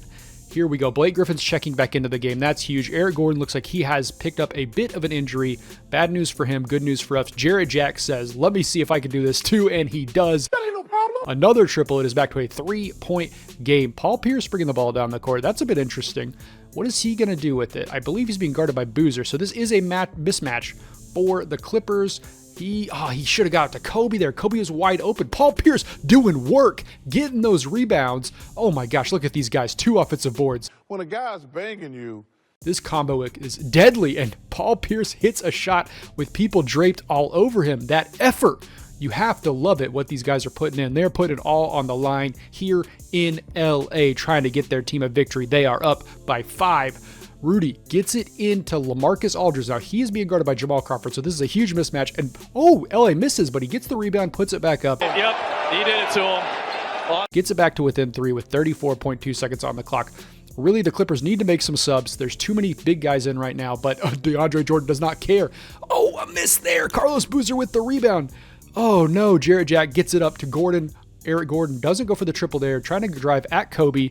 Here we go. Blake Griffin's checking back into the game. That's huge. Eric Gordon looks like he has picked up a bit of an injury. Bad news for him. Good news for us. Jarrett Jack says, let me see if I can do this too, and he does. That ain't no problem. Another triple. It is back to a 3-point game. Paul Pierce bringing the ball down the court. That's a bit interesting. What is he going to do with it? I believe he's being guarded by Boozer, so this is a mismatch for the Clippers. He should have got it to Kobe there. Kobe was wide open. Paul Pierce doing work, getting those rebounds. Oh my gosh, look at these guys. 2 offensive boards. When a guy's banging you, This combo is deadly, and Paul Pierce hits a shot with people draped all over him. That effort, you have to love it, what these guys are putting in. They're putting it all on the line here in LA, trying to get their team a victory. They are up by 5. Rudy gets it into LaMarcus Aldridge. Now, he is being guarded by Jamal Crawford, so this is a huge mismatch. And, LA misses, but he gets the rebound, puts it back up. Yep, he did it to him. Gets it back to within 3 with 34.2 seconds on the clock. Really, the Clippers need to make some subs. There's too many big guys in right now, but DeAndre Jordan does not care. Oh, a miss there. Carlos Boozer with the rebound. Oh, no. Jarrett Jack gets it up to Gordon. Eric Gordon doesn't go for the triple there, trying to drive at Kobe.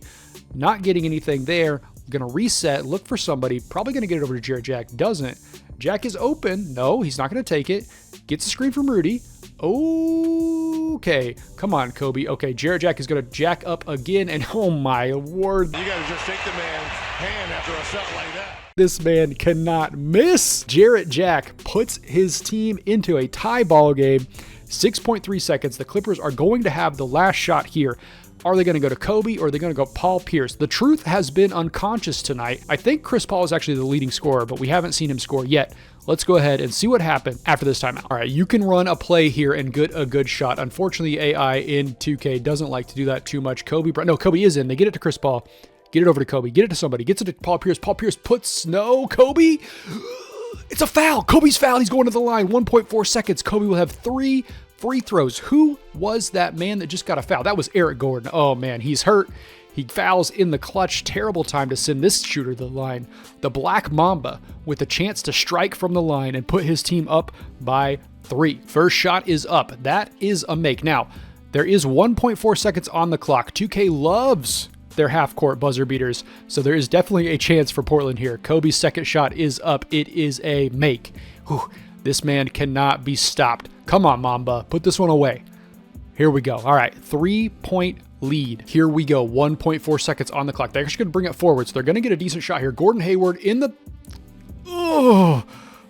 Not getting anything there. Going to reset, look for somebody. Probably going to get it over to Jarrett Jack. Doesn't. Jack is open. No, he's not going to take it. Gets a screen from Rudy. Okay, come on, Kobe. Okay, Jarrett Jack is going to jack up again, and oh my word. you got to just shake the man's hand after a shot like that. This man cannot miss. Jarrett Jack puts his team into a tie ball game. 6.3 seconds. The Clippers are going to have the last shot here. Are they going to go to Kobe or are they going to go Paul Pierce? The truth has been unconscious tonight. I think Chris Paul is actually the leading scorer, but we haven't seen him score yet. Let's go ahead and see what happened after this timeout. All right, you can run a play here and get a good shot. Unfortunately, AI in 2K doesn't like to do that too much. Kobe is in. They get it to Chris Paul. Get it over to Kobe. Get it to somebody. Gets it to Paul Pierce. Paul Pierce puts Kobe. It's a foul. Kobe's fouled. He's going to the line. 1.4 seconds. Kobe will have 3 free throws. Who was that man that just got a foul? That was Eric Gordon. Oh man, he's hurt. He fouls in the clutch. Terrible time to send this shooter to the line. The Black Mamba with a chance to strike from the line and put his team up by 3. First shot is up. That is a make. Now, there is 1.4 seconds on the clock. 2K loves their half-court buzzer beaters, so there is definitely a chance for Portland here. Kobe's second shot is up. It is a make. Whew. This man cannot be stopped. Come on, Mamba. Put this one away. Here we go. All right, 3-point lead. Here we go. 1.4 seconds on the clock. They're actually going to bring it forward, so they're going to get a decent shot here. Gordon Hayward in the...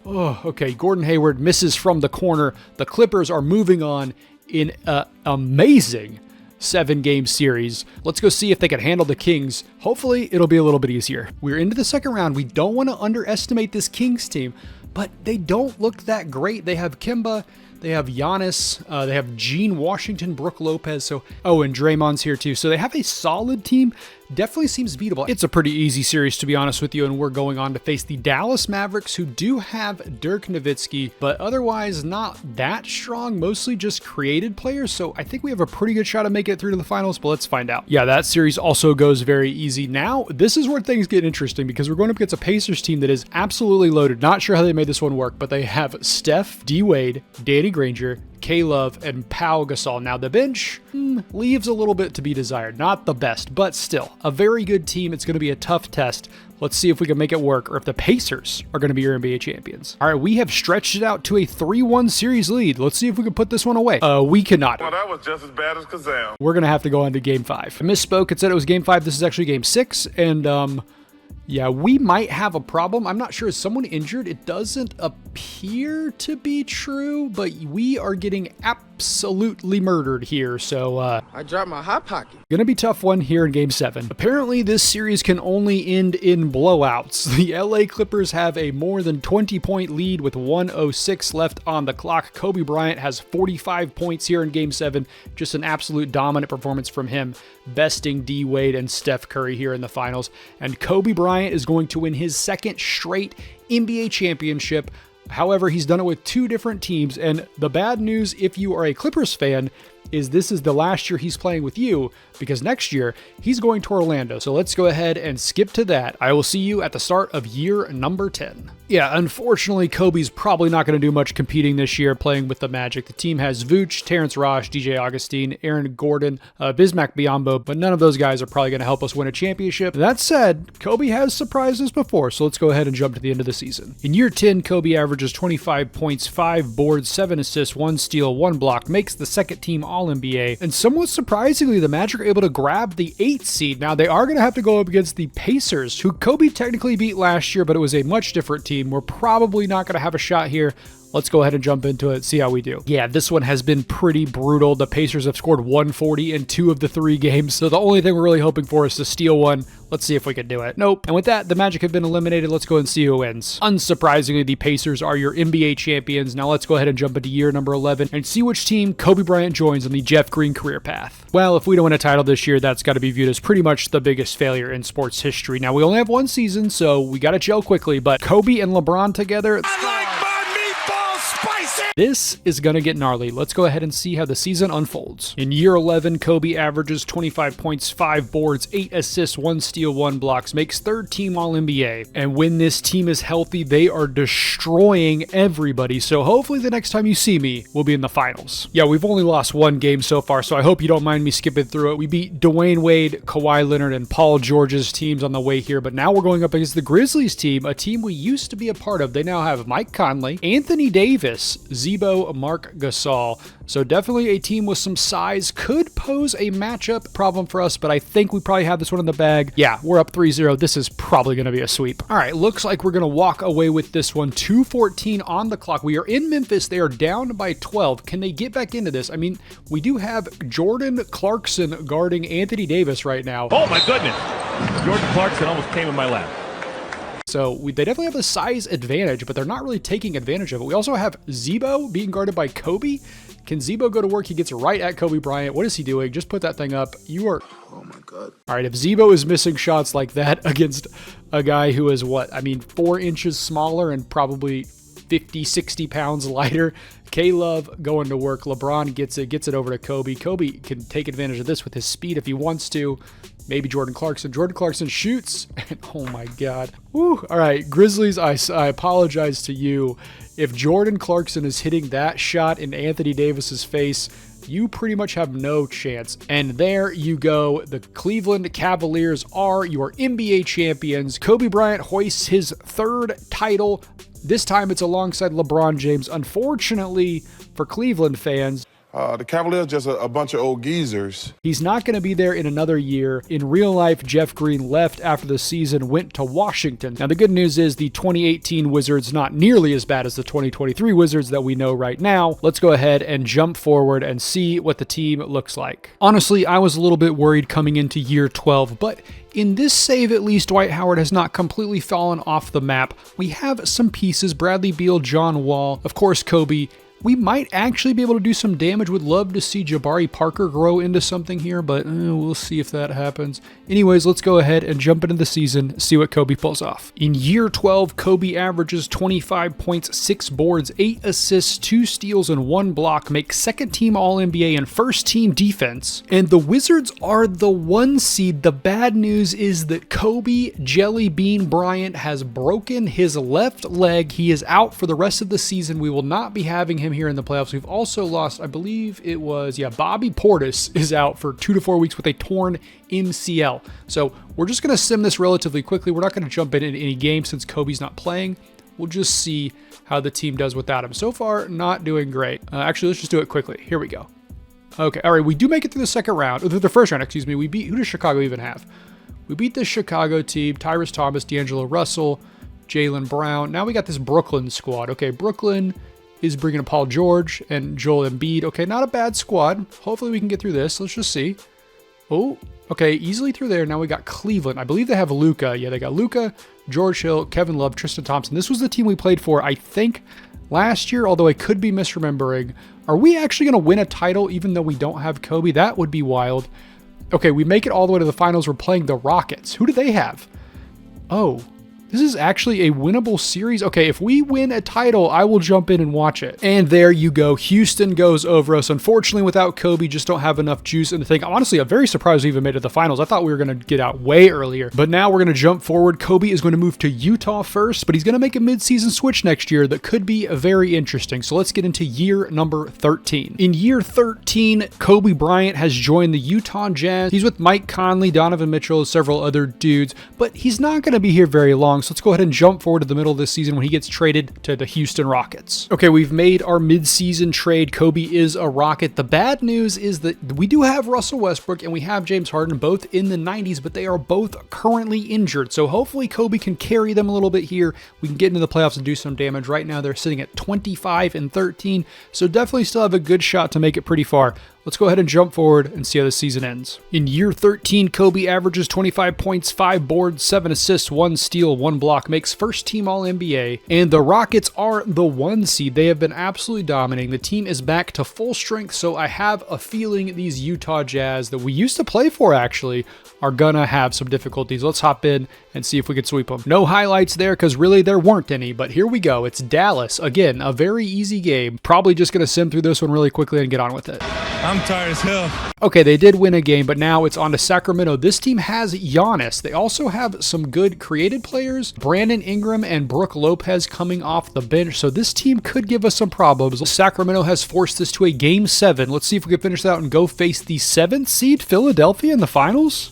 Okay, Gordon Hayward misses from the corner. The Clippers are moving on in an amazing 7-game series. Let's go see if they can handle the Kings. Hopefully, it'll be a little bit easier. We're into the second round. We don't want to underestimate this Kings team, but they don't look that great. They have Kemba, they have Giannis, they have Gene Washington, Brook Lopez, and Draymond's here too. So they have a solid team. Definitely seems beatable. It's a pretty easy series, to be honest with you, and we're going on to face the Dallas Mavericks, who do have Dirk Nowitzki, but otherwise not that strong, mostly just created players, so I think we have a pretty good shot of making it through to the finals, but let's find out. Yeah, that series also goes very easy. Now, this is where things get interesting, because we're going up against a Pacers team that is absolutely loaded. Not sure how they made this one work, but they have Steph, D. Wade, Danny Granger, K-Love, and Pau Gasol. Now, the bench leaves a little bit to be desired. Not the best, but still, a very good team. It's going to be a tough test. Let's see if we can make it work, or if the Pacers are going to be your NBA champions. All right, we have stretched it out to a 3-1 series lead. Let's see if we can put this one away. We cannot. Well, that was just as bad as Kazam. We're going to have to go on to Game 5. I misspoke. It said it was Game 5. This is actually Game 6, and yeah, we might have a problem. I'm not sure. Is someone injured? It doesn't appear to be true, but we are getting absolutely murdered here. So, I dropped my hot pocket. Gonna be a tough one here in Game 7. Apparently, this series can only end in blowouts. The LA Clippers have a more than 20-point lead with 1:06 left on the clock. Kobe Bryant has 45 points here in Game 7. Just an absolute dominant performance from him, besting D. Wade and Steph Curry here in the finals. And Kobe Bryant is going to win his second straight NBA championship. However, he's done it with 2 different teams, and the bad news, if you are a Clippers fan, is this is the last year he's playing with you, because next year he's going to Orlando. So let's go ahead and skip to that. I will see you at the start of year number 10. Yeah, unfortunately, Kobe's probably not going to do much competing this year playing with the Magic. The team has Vooch, Terrence Ross, DJ Augustine, Aaron Gordon, Bismack Biyombo, but none of those guys are probably going to help us win a championship. That said, Kobe has surprised us before, so let's go ahead and jump to the end of the season. In year 10, Kobe averages 25 points, 5 boards, 7 assists, 1 steal, 1 block, makes the second team All-NBA, and somewhat surprisingly, the Magic are able to grab the 8th seed. Now, they are going to have to go up against the Pacers, who Kobe technically beat last year, but it was a much different team. We're probably not going to have a shot here. Let's go ahead and jump into it, see how we do. Yeah, this one has been pretty brutal. The Pacers have scored 140 in 2 of the 3 games, so the only thing we're really hoping for is to steal one. Let's see if we can do it. Nope. And with that, the Magic have been eliminated. Let's go and see who wins. Unsurprisingly, the Pacers are your NBA champions. Now let's go ahead and jump into year number 11 and see which team Kobe Bryant joins on the Jeff Green career path. Well, if we don't win a title this year, that's got to be viewed as pretty much the biggest failure in sports history. Now, we only have 1 season, so we got to gel quickly, but Kobe and LeBron together... This is going to get gnarly. Let's go ahead and see how the season unfolds. In year 11, Kobe averages 25 points, 5 boards, 8 assists, 1 steal, 1 blocks, makes 3rd team All-NBA. And when this team is healthy, they are destroying everybody. So hopefully the next time you see me, we'll be in the finals. Yeah, we've only lost 1 game so far, so I hope you don't mind me skipping through it. We beat Dwayne Wade, Kawhi Leonard, and Paul George's teams on the way here, but now we're going up against the Grizzlies team, a team we used to be a part of. They now have Mike Conley, Anthony Davis, Zebo, Mark Gasol. So definitely a team with some size. Could pose a matchup problem for us, but I think we probably have this one in the bag. Yeah, we're up 3-0. This is probably going to be a sweep. All right, looks like we're going to walk away with this one. 2:14 on the clock. We are in Memphis. They are down by 12. Can they get back into this? I mean, we do have Jordan Clarkson guarding Anthony Davis right now. Oh my goodness. Jordan Clarkson almost came in my lap. So they definitely have a size advantage, but they're not really taking advantage of it. We also have Zebo being guarded by Kobe. Can Zebo go to work? He gets right at Kobe Bryant. What is he doing? Just put that thing up. You are... Oh, my God. All right, if Zebo is missing shots like that against a guy who is, 4 inches smaller and probably 50, 60 pounds lighter, K-Love going to work. LeBron gets it over to Kobe. Kobe can take advantage of this with his speed if he wants to. Maybe Jordan Clarkson. Jordan Clarkson shoots. And oh my God. Woo. All right, Grizzlies, I apologize to you. If Jordan Clarkson is hitting that shot in Anthony Davis's face, you pretty much have no chance. And there you go. The Cleveland Cavaliers are your NBA champions. Kobe Bryant hoists his 3rd title. This time it's alongside LeBron James. Unfortunately for Cleveland fans, The Cavaliers just a bunch of old geezers. he's not going to be there in another year. In real life, Jeff Green left after the season, went to Washington. Now, the good news is the 2018 Wizards not nearly as bad as the 2023 Wizards that we know right now. Let's go ahead and jump forward and see what the team looks like. Honestly, I was a little bit worried coming into year 12, but in this save, at least, Dwight Howard has not completely fallen off the map. We have some pieces: Bradley Beal, John Wall, of course, Kobe. We might actually be able to do some damage. Would love to see Jabari Parker grow into something here, but we'll see if that happens. Anyways, let's go ahead and jump into the season, see what Kobe pulls off. In year 12, Kobe averages 25 points, 6 boards, 8 assists, 2 steals, and 1 block, makes 2nd team All-NBA and 1st team defense. And the Wizards are the 1 seed. The bad news is that Kobe Jelly Bean Bryant has broken his left leg. He is out for the rest of the season. We will not be having him here in the playoffs. We've also lost, I believe it was, Bobby Portis is out for 2 to 4 weeks with a torn MCL. So we're just going to sim this relatively quickly. We're not going to jump in any game since Kobe's not playing. We'll just see how the team does without him. So far, not doing great. Actually, let's just do it quickly. Here we go. Okay, all right, we do make it through the second round, or the first round, excuse me. We beat, who does Chicago even have? We beat the Chicago team, Tyrese Thomas, D'Angelo Russell, Jaylen Brown. Now we got this Brooklyn squad. Okay, Brooklyn is bringing in Paul George and Joel Embiid. Okay, not a bad squad. Hopefully we can get through this. Let's just see. Oh, okay, easily through there. Now we got Cleveland. I believe they have Luka. Yeah, they got Luka, George Hill, Kevin Love, Tristan Thompson. This was the team we played for, I think, last year, although I could be misremembering. Are we actually going to win a title even though we don't have Kobe? That would be wild. Okay, we make it all the way to the finals. We're playing the Rockets. Who do they have? Oh, this is actually a winnable series. Okay, if we win a title, I will jump in and watch it. And there you go. Houston goes over us. Unfortunately, without Kobe, just don't have enough juice in the thing. Honestly, I'm very surprised we even made it to the finals. I thought we were going to get out way earlier. But now we're going to jump forward. Kobe is going to move to Utah first, but he's going to make a midseason switch next year that could be very interesting. So let's get into year number 13. In year 13, Kobe Bryant has joined the Utah Jazz. He's with Mike Conley, Donovan Mitchell, several other dudes, but he's not going to be here very long. long, so let's go ahead and jump forward to the middle of this season when he gets traded to the Houston Rockets. Okay, we've made our mid-season trade. Kobe is a Rocket. The bad news is that we do have Russell Westbrook and we have James Harden, both in the 90s, but they are both currently injured. So hopefully Kobe can carry them a little bit here. We can get into the playoffs and do some damage. Right now they're sitting at 25-13, so definitely still have a good shot to make it pretty far. Let's go ahead and jump forward and see how the season ends. In year 13, Kobe averages 25 points, 5 boards, 7 assists, 1 steal, 1 block, makes first team All-NBA, and the Rockets are the 1 seed. They have been absolutely dominating. The team is back to full strength, so I have a feeling these Utah Jazz that we used to play for actually are gonna have some difficulties. Let's hop in and see if we can sweep them. No highlights there because really there weren't any, but here we go. It's Dallas. Again, a very easy game. Probably just gonna sim through this one really quickly and get on with it. I'm tired as hell. Okay, they did win a game, but now it's on to Sacramento. This team has Giannis. They also have some good created players, Brandon Ingram and Brook Lopez coming off the bench, so this team could give us some problems. Sacramento has forced this to a Game 7. Let's see if we can finish that out and go face the 7th seed Philadelphia in the finals.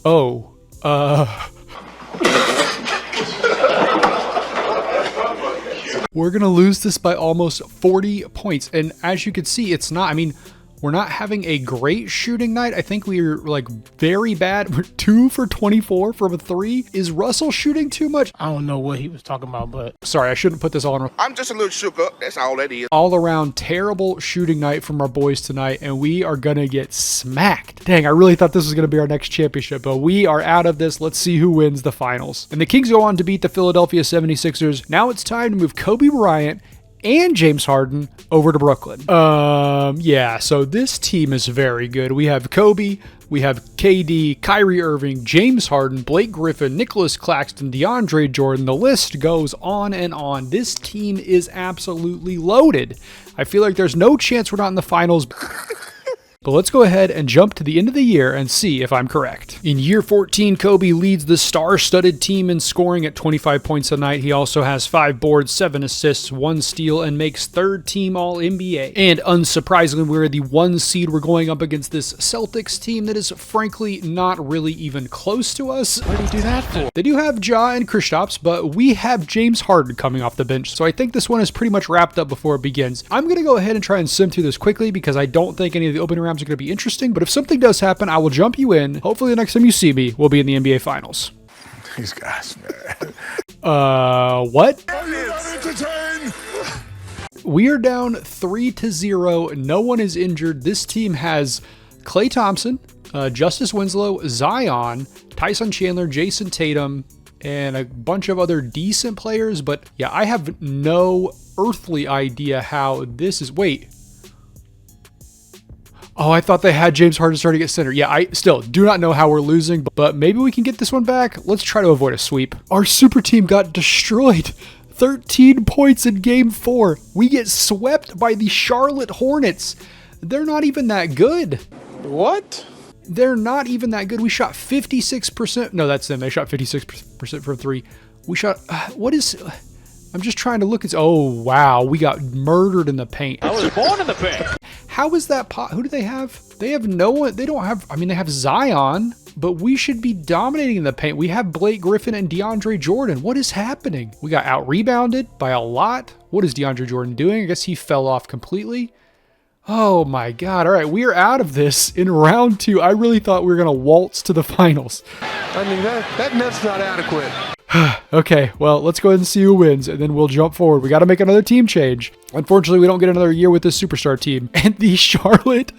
We're going to lose this by almost 40 points, and as you can see, it's not, I mean, we're not having a great shooting night. I think we're like very bad. We're 2 for 24 from a 3. Is Russell shooting too much? I don't know what he was talking about, but Sorry, I shouldn't put this all on. I'm just a little shook up. That's all that is. All around terrible shooting night from our boys tonight, and we are going to get smacked. Dang, I really thought this was going to be our next championship, but we are out of this. Let's see who wins the finals. And the Kings go on to beat the Philadelphia 76ers. Now it's time to move Kobe Bryant and James Harden over to Brooklyn. Yeah, so this team is very good. We have Kobe, we have KD, Kyrie Irving, James Harden, Blake Griffin, Nicholas Claxton, DeAndre Jordan. The list goes on and on. This team is absolutely loaded. I feel like there's no chance we're not in the finals. But let's go ahead and jump to the end of the year and see if I'm correct. In year 14, Kobe leads the star-studded team in scoring at 25 points a night. He also has 5 boards, 7 assists, 1 steal, and makes third team All-NBA. And unsurprisingly, we're the 1 seed. We're going up against this Celtics team that is frankly not really even close to us. What do you do that for? They do have Ja and Kristaps, but we have James Harden coming off the bench. So I think this one is pretty much wrapped up before it begins. I'm going to go ahead and try and sim through this quickly because I don't think any of the opening rounds are going to be interesting, but if something does happen, I will jump you in. Hopefully the next time you see me, we'll be in the NBA Finals. These guys, man. What? Are you not entertained? We are down 3-0. No one is injured. This team has Klay Thompson, Justice Winslow, Zion, Tyson Chandler, Jason Tatum, and a bunch of other decent players, but yeah, I have no earthly idea how this is. Wait. Oh, I thought they had James Harden starting at center. Yeah, I still do not know how we're losing, but maybe we can get this one back. Let's try to avoid a sweep. Our super team got destroyed. 13 points in game 4. We get swept by the Charlotte Hornets. They're not even that good. What? They're not even that good. We shot 56%. No, that's them. They shot 56% from 3. We shot, I'm just trying to look. Oh, wow. We got murdered in the paint. I was born in the paint. How is that? Who do they have? They have no one. They don't have. I mean, they have Zion, but we should be dominating in the paint. We have Blake Griffin and DeAndre Jordan. What is happening? We got out rebounded by a lot. What is DeAndre Jordan doing? I guess he fell off completely. Oh my God. All right. We are out of this in round 2. I really thought we were going to waltz to the finals. I mean, that net's not adequate. Okay, well, let's go ahead and see who wins, and then we'll jump forward. We got to make another team change. Unfortunately, we don't get another year with this superstar team. And the Charlotte,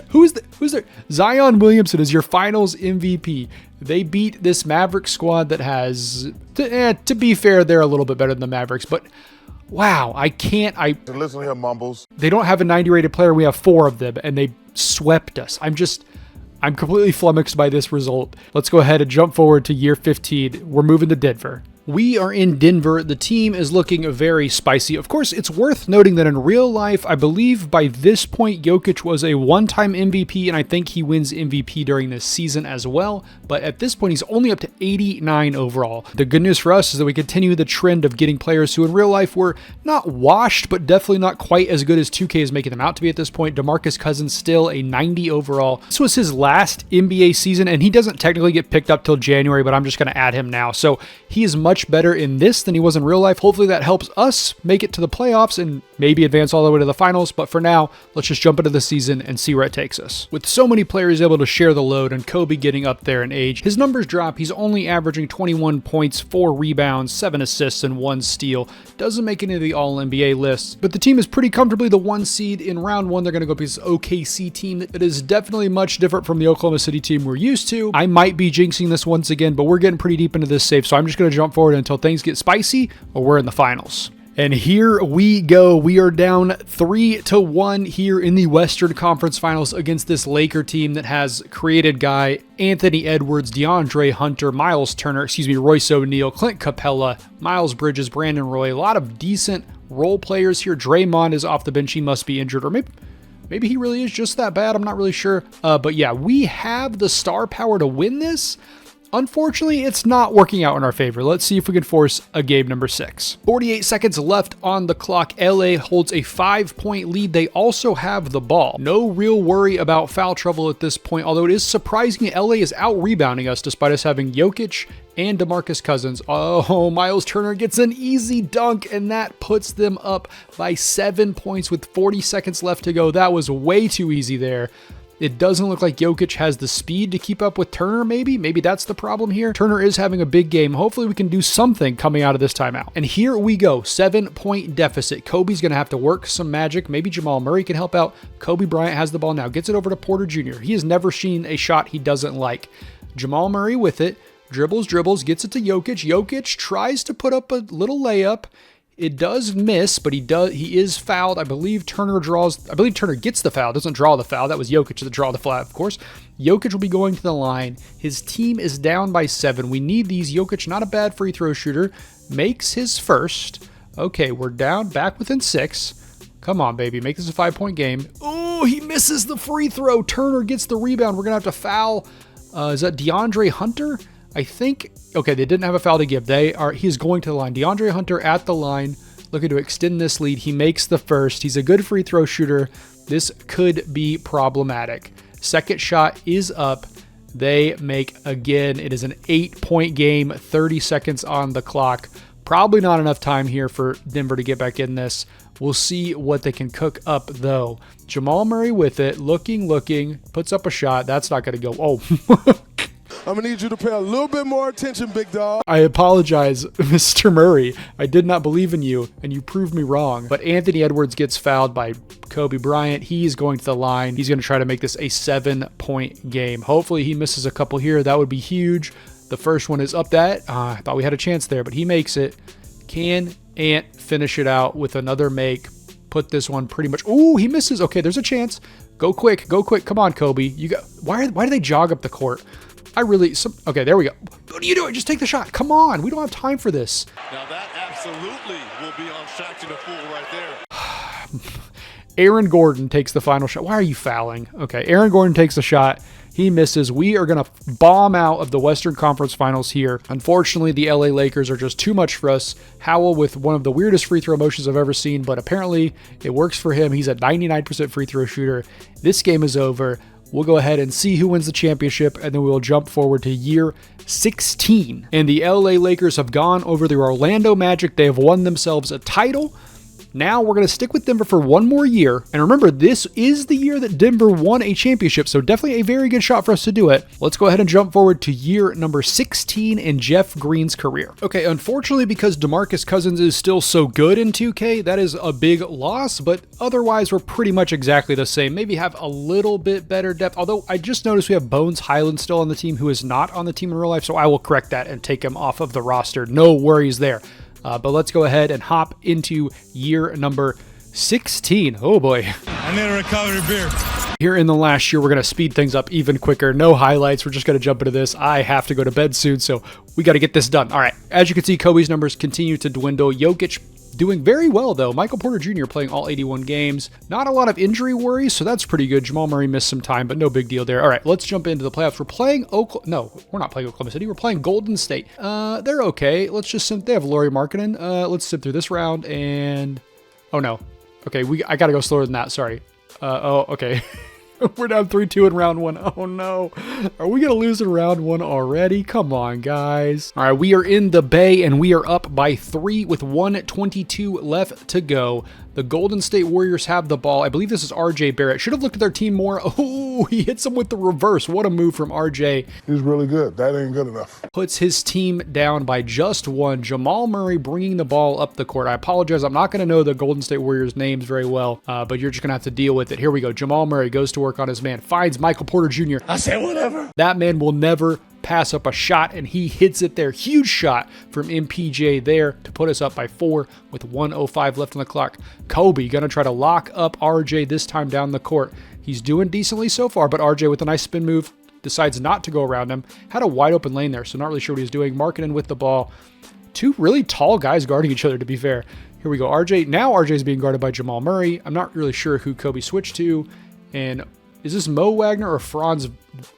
who's there? Zion Williamson is your finals MVP. They beat this Mavericks squad that has, to be fair, they're a little bit better than the Mavericks, but wow, Listen here, mumbles. they don't have a 90 rated player. We have 4 of them, and they swept us. I'm completely flummoxed by this result. Let's go ahead and jump forward to year 15. We're moving to Denver. We are in Denver. The team is looking very spicy. Of course, it's worth noting that in real life, I believe by this point, Jokic was a one-time MVP, and I think he wins MVP during this season as well. But at this point, he's only up to 89 overall. The good news for us is that we continue the trend of getting players who in real life were not washed, but definitely not quite as good as 2K is making them out to be at this point. DeMarcus Cousins still a 90 overall. This was his last NBA season, and he doesn't technically get picked up till January, but I'm just going to add him now. So he is much much better in this than he was in real life. Hopefully that helps us make it to the playoffs and maybe advance all the way to the finals. But for now, let's just jump into the season and see where it takes us. With so many players able to share the load and Kobe getting up there in age, his numbers drop. He's only averaging 21 points, 4 rebounds, 7 assists, and 1 steal. Doesn't make any of the All-NBA lists, but the team is pretty comfortably the 1 seed. In round 1, they're going to go up against this OKC team that is definitely much different from the Oklahoma City team we're used to. I might be jinxing this once again, but we're getting pretty deep into this save, so I'm just going to jump forward until things get spicy or we're in the finals. And here we go. We are down 3-1 here in the Western Conference Finals against this Laker team that has created guy Anthony Edwards, DeAndre Hunter, Miles Turner, Royce O'Neal, Clint Capella, Miles Bridges, Brandon Roy. A lot of decent role players here. Draymond is off the bench. He must be injured, or maybe he really is just that bad. I'm not really sure. But yeah, we have the star power to win this. Unfortunately, it's not working out in our favor. Let's see if we can force a game number 6. 48 seconds left on the clock. LA holds a 5-point lead. They also have the ball. No real worry about foul trouble at this point, although it is surprising LA is out-rebounding us despite us having Jokic and DeMarcus Cousins. Oh, Miles Turner gets an easy dunk, and that puts them up by 7 points with 40 seconds left to go. That was way too easy there. It doesn't look like Jokic has the speed to keep up with Turner, maybe. Maybe that's the problem here. Turner is having a big game. Hopefully we can do something coming out of this timeout. And here we go, 7-point deficit. Kobe's going to have to work some magic. Maybe Jamal Murray can help out. Kobe Bryant has the ball now. Gets it over to Porter Jr. He has never seen a shot he doesn't like. Jamal Murray with it. Dribbles, gets it to Jokic. Jokic tries to put up a little layup. It does miss, but he is fouled. I believe Turner gets the foul, doesn't draw the foul. That was Jokic that draw the foul, of course. Jokic will be going to the line. His team is down by 7. We need these. Jokic, not a bad free throw shooter, makes his first. Okay, we're down, back within 6. Come on, baby, make this a 5-point game. Oh, he misses the free throw. Turner gets the rebound. We're going to have to foul. Is that DeAndre Hunter? I think, okay, they didn't have a foul to give. He's going to the line. DeAndre Hunter at the line, looking to extend this lead. He makes the first. He's a good free throw shooter. This could be problematic. Second shot is up. They make again. It is an 8-point game, 30 seconds on the clock. Probably not enough time here for Denver to get back in this. We'll see what they can cook up, though. Jamal Murray with it, looking, puts up a shot. That's not going to go. Oh, I'm going to need you to pay a little bit more attention, big dog. I apologize, Mr. Murray. I did not believe in you, and you proved me wrong. But Anthony Edwards gets fouled by Kobe Bryant. He's going to the line. He's going to try to make this a 7-point game. Hopefully he misses a couple here. That would be huge. The first one is up that. I thought we had a chance there, but he makes it. Can Ant finish it out with another make? Put this one pretty much. Oh, he misses. Okay, there's a chance. Go quick. Come on, Kobe. You got. Why do they jog up the court? Okay, there we go. What are you doing? Just take the shot. Come on. We don't have time for this. Now that absolutely will be on Shaqtin' a Fool right there. Aaron Gordon takes the final shot. Why are you fouling? Okay, Aaron Gordon takes the shot. He misses. We are going to bomb out of the Western Conference Finals here. Unfortunately, the LA Lakers are just too much for us. Howell with one of the weirdest free throw motions I've ever seen, but apparently it works for him. He's a 99% free throw shooter. This game is over. We'll go ahead and see who wins the championship, and then we'll jump forward to year 16. And the LA Lakers have gone over the Orlando Magic. They have won themselves a title. Now we're going to stick with Denver for one more year. And remember, this is the year that Denver won a championship, so definitely a very good shot for us to do it. Let's go ahead and jump forward to year number 16 in Jeff Green's career. Okay, unfortunately, because DeMarcus Cousins is still so good in 2K, that is a big loss, but otherwise we're pretty much exactly the same. Maybe have a little bit better depth, although I just noticed we have Bones Highland still on the team, who is not on the team in real life, so I will correct that and take him off of the roster. No worries there. But let's go ahead and hop into year number 16. Oh boy. I need a recovery beer. Here in the last year, we're going to speed things up even quicker. No highlights. We're just going to jump into this. I have to go to bed soon, so we got to get this done. All right. As you can see, Kobe's numbers continue to dwindle. Jokic doing very well, though. Michael Porter Jr. playing all 81 games. Not a lot of injury worries, so that's pretty good. Jamal Murray missed some time, but no big deal there. All right, let's jump into the playoffs. We're playing No, we're not playing Oklahoma City. We're playing Golden State. They're okay. Let's just they have Lauri Markkanen. Let's sit through this round and... Oh, no. Okay, I got to go slower than that. Sorry. Okay. We're down 3-2 in round one. Oh no. Are we going to lose in round one already? Come on, guys. All right, we are in the Bay and we are up by 3 with 1:22 left to go. The Golden State Warriors have the ball. I believe this is RJ Barrett. Should have looked at their team more. Oh, he hits him with the reverse. What a move from RJ. He's really good. That ain't good enough. Puts his team down by just 1. Jamal Murray bringing the ball up the court. I apologize. I'm not going to know the Golden State Warriors names very well, but you're just going to have to deal with it. Here we go. Jamal Murray goes to work on his man. Finds Michael Porter Jr. I said whatever. That man will never pass up a shot, and he hits it there. Huge shot from MPJ there to put us up by 4 with 1:05 left on the clock. Kobe going to try to lock up RJ this time down the court. He's doing decently so far, but RJ with a nice spin move decides not to go around him. Had a wide open lane there, so not really sure what he's doing. Markkanen with the ball. Two really tall guys guarding each other, to be fair. Here we go. RJ. Now RJ is being guarded by Jamal Murray. I'm not really sure who Kobe switched to. And is this Mo Wagner or Franz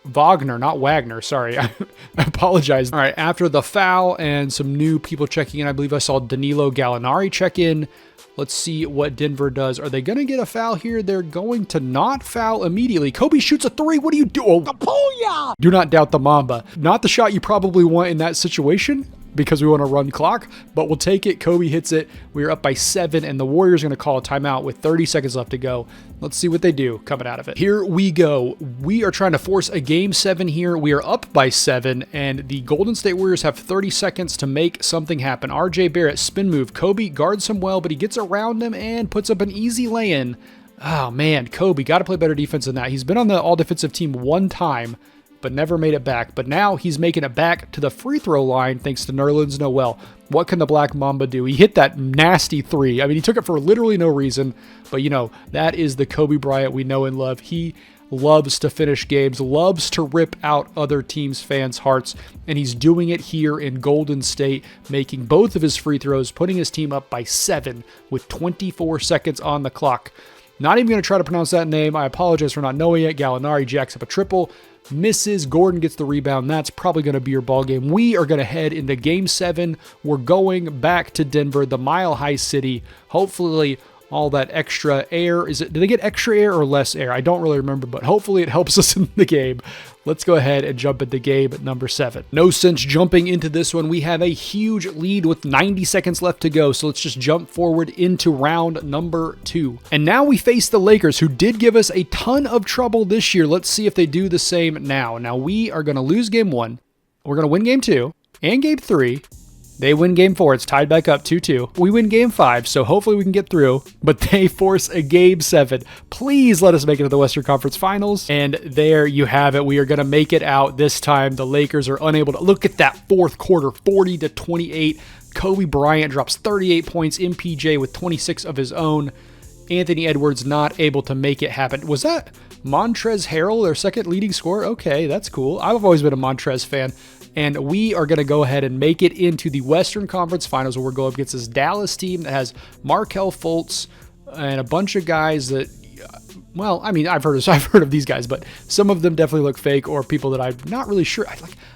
Wagner? Not Wagner, sorry. I apologize. All right, after the foul and some new people checking in, I believe I saw Danilo Gallinari check in. Let's see what Denver does. Are they going to get a foul here? They're going to not foul immediately. Kobe shoots a 3. What do you do? Oh, do not doubt the Mamba. Not the shot you probably want in that situation, because we want to run clock, but we'll take it. Kobe hits it. We're up by 7, and the Warriors are going to call a timeout with 30 seconds left to go. Let's see what they do coming out of it. Here we go. We are trying to force a game 7 here. We are up by 7, and the Golden State Warriors have 30 seconds to make something happen. RJ Barrett, spin move. Kobe guards him well, but he gets around him and puts up an easy lay-in. Oh, man, Kobe, got to play better defense than that. He's been on the all-defensive team one time, but never made it back. But now he's making it back to the free throw line thanks to Nerlens Noel. What can the Black Mamba do? He hit that nasty 3. I mean, he took it for literally no reason, but you know, that is the Kobe Bryant we know and love. He loves to finish games, loves to rip out other teams' fans' hearts, and he's doing it here in Golden State, making both of his free throws, putting his team up by 7 with 24 seconds on the clock. Not even going to try to pronounce that name. I apologize for not knowing it. Gallinari jacks up a triple. Misses. Gordon gets the rebound. That's probably going to be your ball game. We are going to head into game 7. We're going back to Denver, the Mile High City. Hopefully all that extra air. Do they get extra air or less air? I don't really remember, but hopefully it helps us in the game. Let's go ahead and jump into game number 7. No sense jumping into this one. We have a huge lead with 90 seconds left to go, so let's just jump forward into round number 2. And now we face the Lakers, who did give us a ton of trouble this year. Let's see if they do the same now. Now we are going to lose game 1. We're going to win game 2 and game 3. They win game 4. It's tied back up 2-2. We win game 5, so hopefully we can get through. But they force a game 7. Please let us make it to the Western Conference Finals. And there you have it. We are going to make it out this time. The Lakers are unable to. Look at that fourth quarter, 40-28. Kobe Bryant drops 38 points. MPJ with 26 of his own. Anthony Edwards not able to make it happen. Was that Montrezl Harrell, their second leading scorer? Okay, that's cool. I've always been a Montrez fan. And we are going to go ahead and make it into the Western Conference Finals, where we're going up against this Dallas team that has Markelle Fultz and a bunch of guys that, well, I mean, I've heard of these guys, but some of them definitely look fake, or people that I'm not really sure.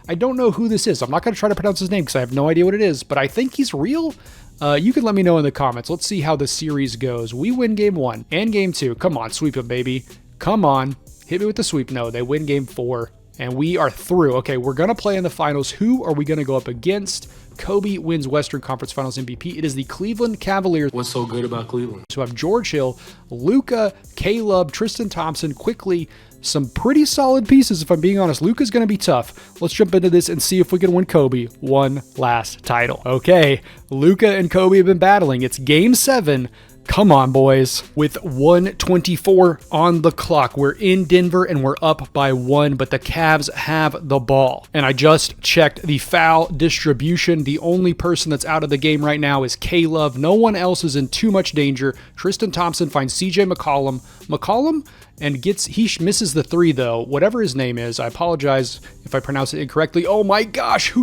I don't know who this is. I'm not going to try to pronounce his name because I have no idea what it is, but I think he's real. You can let me know in the comments. Let's see how the series goes. We win game 1 and game 2. Come on, sweep him, baby. Come on. Hit me with the sweep. No, they win game 4. And we are through. Okay, we're going to play in the finals. Who are we going to go up against? Kobe wins Western Conference Finals MVP. It is the Cleveland Cavaliers. What's so good about Cleveland? So I have George Hill, Luka, Caleb, Tristan Thompson, quickly. Some pretty solid pieces, if I'm being honest. Luka's going to be tough. Let's jump into this and see if we can win Kobe one last title. Okay, Luka and Kobe have been battling. It's game 7. Come on, boys. With 1:24 on the clock, we're in Denver and we're up by 1, but the Cavs have the ball. And I just checked the foul distribution. The only person that's out of the game right now is Caleb. No one else is in too much danger. Tristan Thompson finds CJ McCollum and he misses the 3 though. Whatever his name is, I apologize if I pronounce it incorrectly. Oh my gosh,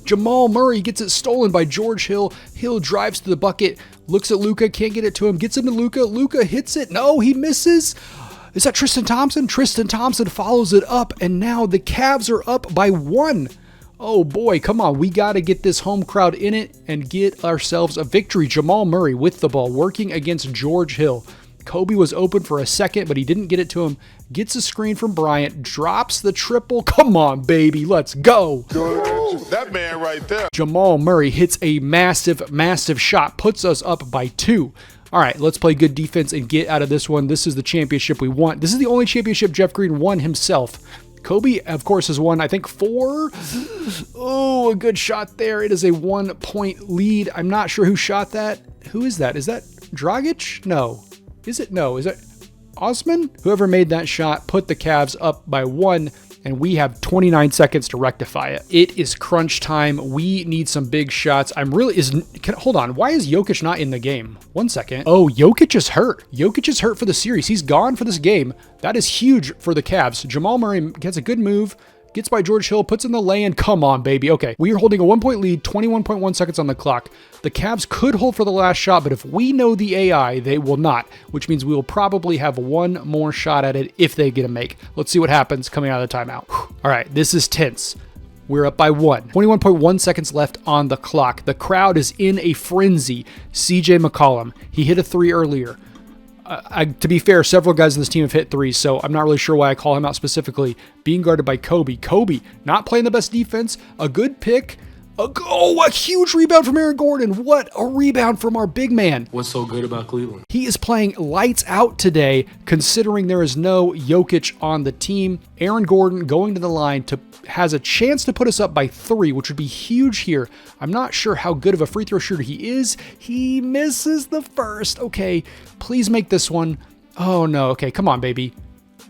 Jamal Murray gets it stolen by George Hill. Hill drives to the bucket, looks at Luka, can't get it to him, gets him to Luka. Luka hits it. No, he misses. Is that Tristan Thompson? Tristan Thompson follows it up, and now the Cavs are up by 1. Oh boy, come on. We got to get this home crowd in it and get ourselves a victory. Jamal Murray with the ball, working against George Hill. Kobe was open for a second, but he didn't get it to him. Gets a screen from Bryant, drops the triple. Come on, baby, let's go. That man right there. Jamal Murray hits a massive, massive shot, puts us up by 2. All right, let's play good defense and get out of this one. This is the championship we want. This is the only championship Jeff Green won himself. Kobe, of course, has won, I think, 4. Oh, a good shot there. It is a 1-point lead. I'm not sure who shot that. Who is that? Is that Dragic? No. Is it? No. Is that Osman? Whoever made that shot put the Cavs up by 1, and we have 29 seconds to rectify it. It is crunch time. We need some big shots. Hold on. Why is Jokic not in the game? 1 second. Oh, Jokic is hurt. Jokic is hurt for the series. He's gone for this game. That is huge for the Cavs. Jamal Murray gets a good move. Gets by George Hill, puts in the lay-in. Come on, baby. Okay, we are holding a 1-point lead, 21.1 seconds on the clock. The Cavs could hold for the last shot, but if we know the AI, they will not, which means we will probably have one more shot at it if they get a make. Let's see what happens coming out of the timeout. All right, this is tense. We're up by 1. 21.1 seconds left on the clock. The crowd is in a frenzy. CJ McCollum, he hit a 3 earlier. To be fair, several guys on this team have hit 3s, so I'm not really sure why I call him out specifically. Being guarded by Kobe. Kobe, not playing the best defense. A good pick. A huge rebound from Aaron Gordon. What a rebound from our big man. What's so good about Cleveland? He is playing lights out today, considering there is no Jokic on the team. Aaron Gordon going to the line has a chance to put us up by 3, which would be huge here. I'm not sure how good of a free throw shooter he is. He misses the first. Okay, please make this one. Oh no, okay, come on, baby.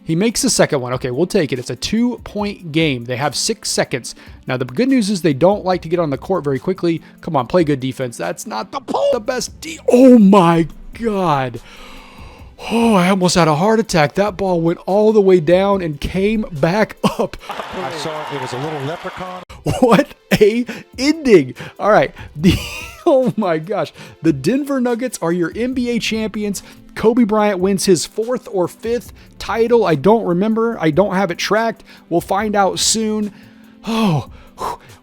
He makes the second one. Okay, we'll take it. It's a 2-point game. They have 6 seconds. Now, the good news is they don't like to get on the court very quickly. Come on, play good defense. That's not the best. Oh, my God. Oh, I almost had a heart attack. That ball went all the way down and came back up. I saw it was a little leprechaun. What a ending. All right. Oh, my gosh. The Denver Nuggets are your NBA champions. Kobe Bryant wins his 4th or 5th title. I don't remember. I don't have it tracked. We'll find out soon. Oh,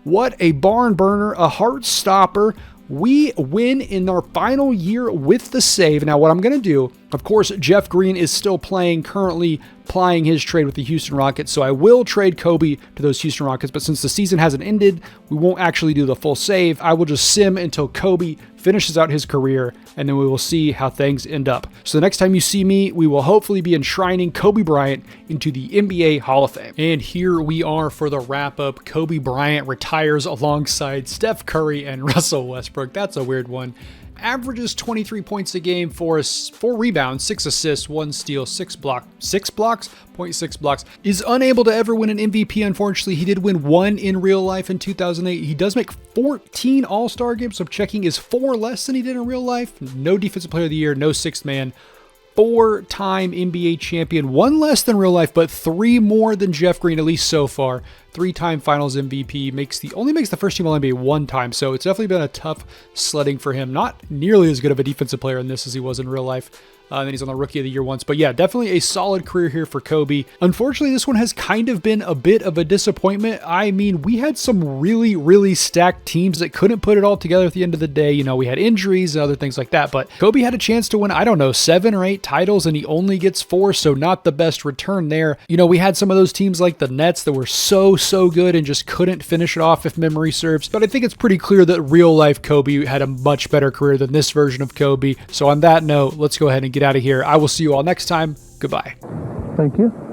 what a barn burner, a heart stopper. We win in our final year with the save. Now, what I'm going to do, of course, Jeff Green is still currently plying his trade with the Houston Rockets, so I will trade Kobe to those Houston Rockets, but since the season hasn't ended, we won't actually do the full save. I will just sim until Kobe finishes out his career, and then we will see how things end up. So the next time you see me, we will hopefully be enshrining Kobe Bryant into the NBA Hall of Fame. And here we are for the wrap-up. Kobe Bryant retires alongside Steph Curry and Russell Westbrook. That's a weird one. Averages 23 points a game, 4 rebounds, 6 assists, 1 steal, 6 blocks, 0.6 blocks. Is unable to ever win an MVP, unfortunately. He did win 1 in real life in 2008. He does make 14 All-Star games, so checking is 4 less than he did in real life. No Defensive Player of the Year, no 6th man. 4-time NBA champion, 1 less than real life, but 3 more than Jeff Green, at least so far. 3-time Finals MVP, only makes the first team All-NBA 1 time, so it's definitely been a tough sledding for him. Not nearly as good of a defensive player in this as he was in real life. And then he's on the Rookie of the Year once. But yeah, definitely a solid career here for Kobe. Unfortunately, this one has kind of been a bit of a disappointment. I mean, we had some really, really stacked teams that couldn't put it all together at the end of the day. You know, we had injuries and other things like that. But Kobe had a chance to win, I don't know, 7 or 8 titles, and he only gets 4, so not the best return there. You know, we had some of those teams like the Nets that were so good and just couldn't finish it off if memory serves. But I think it's pretty clear that real life Kobe had a much better career than this version of Kobe. So on that note, let's go ahead and get out of here. I will see you all next time. Goodbye. Thank you.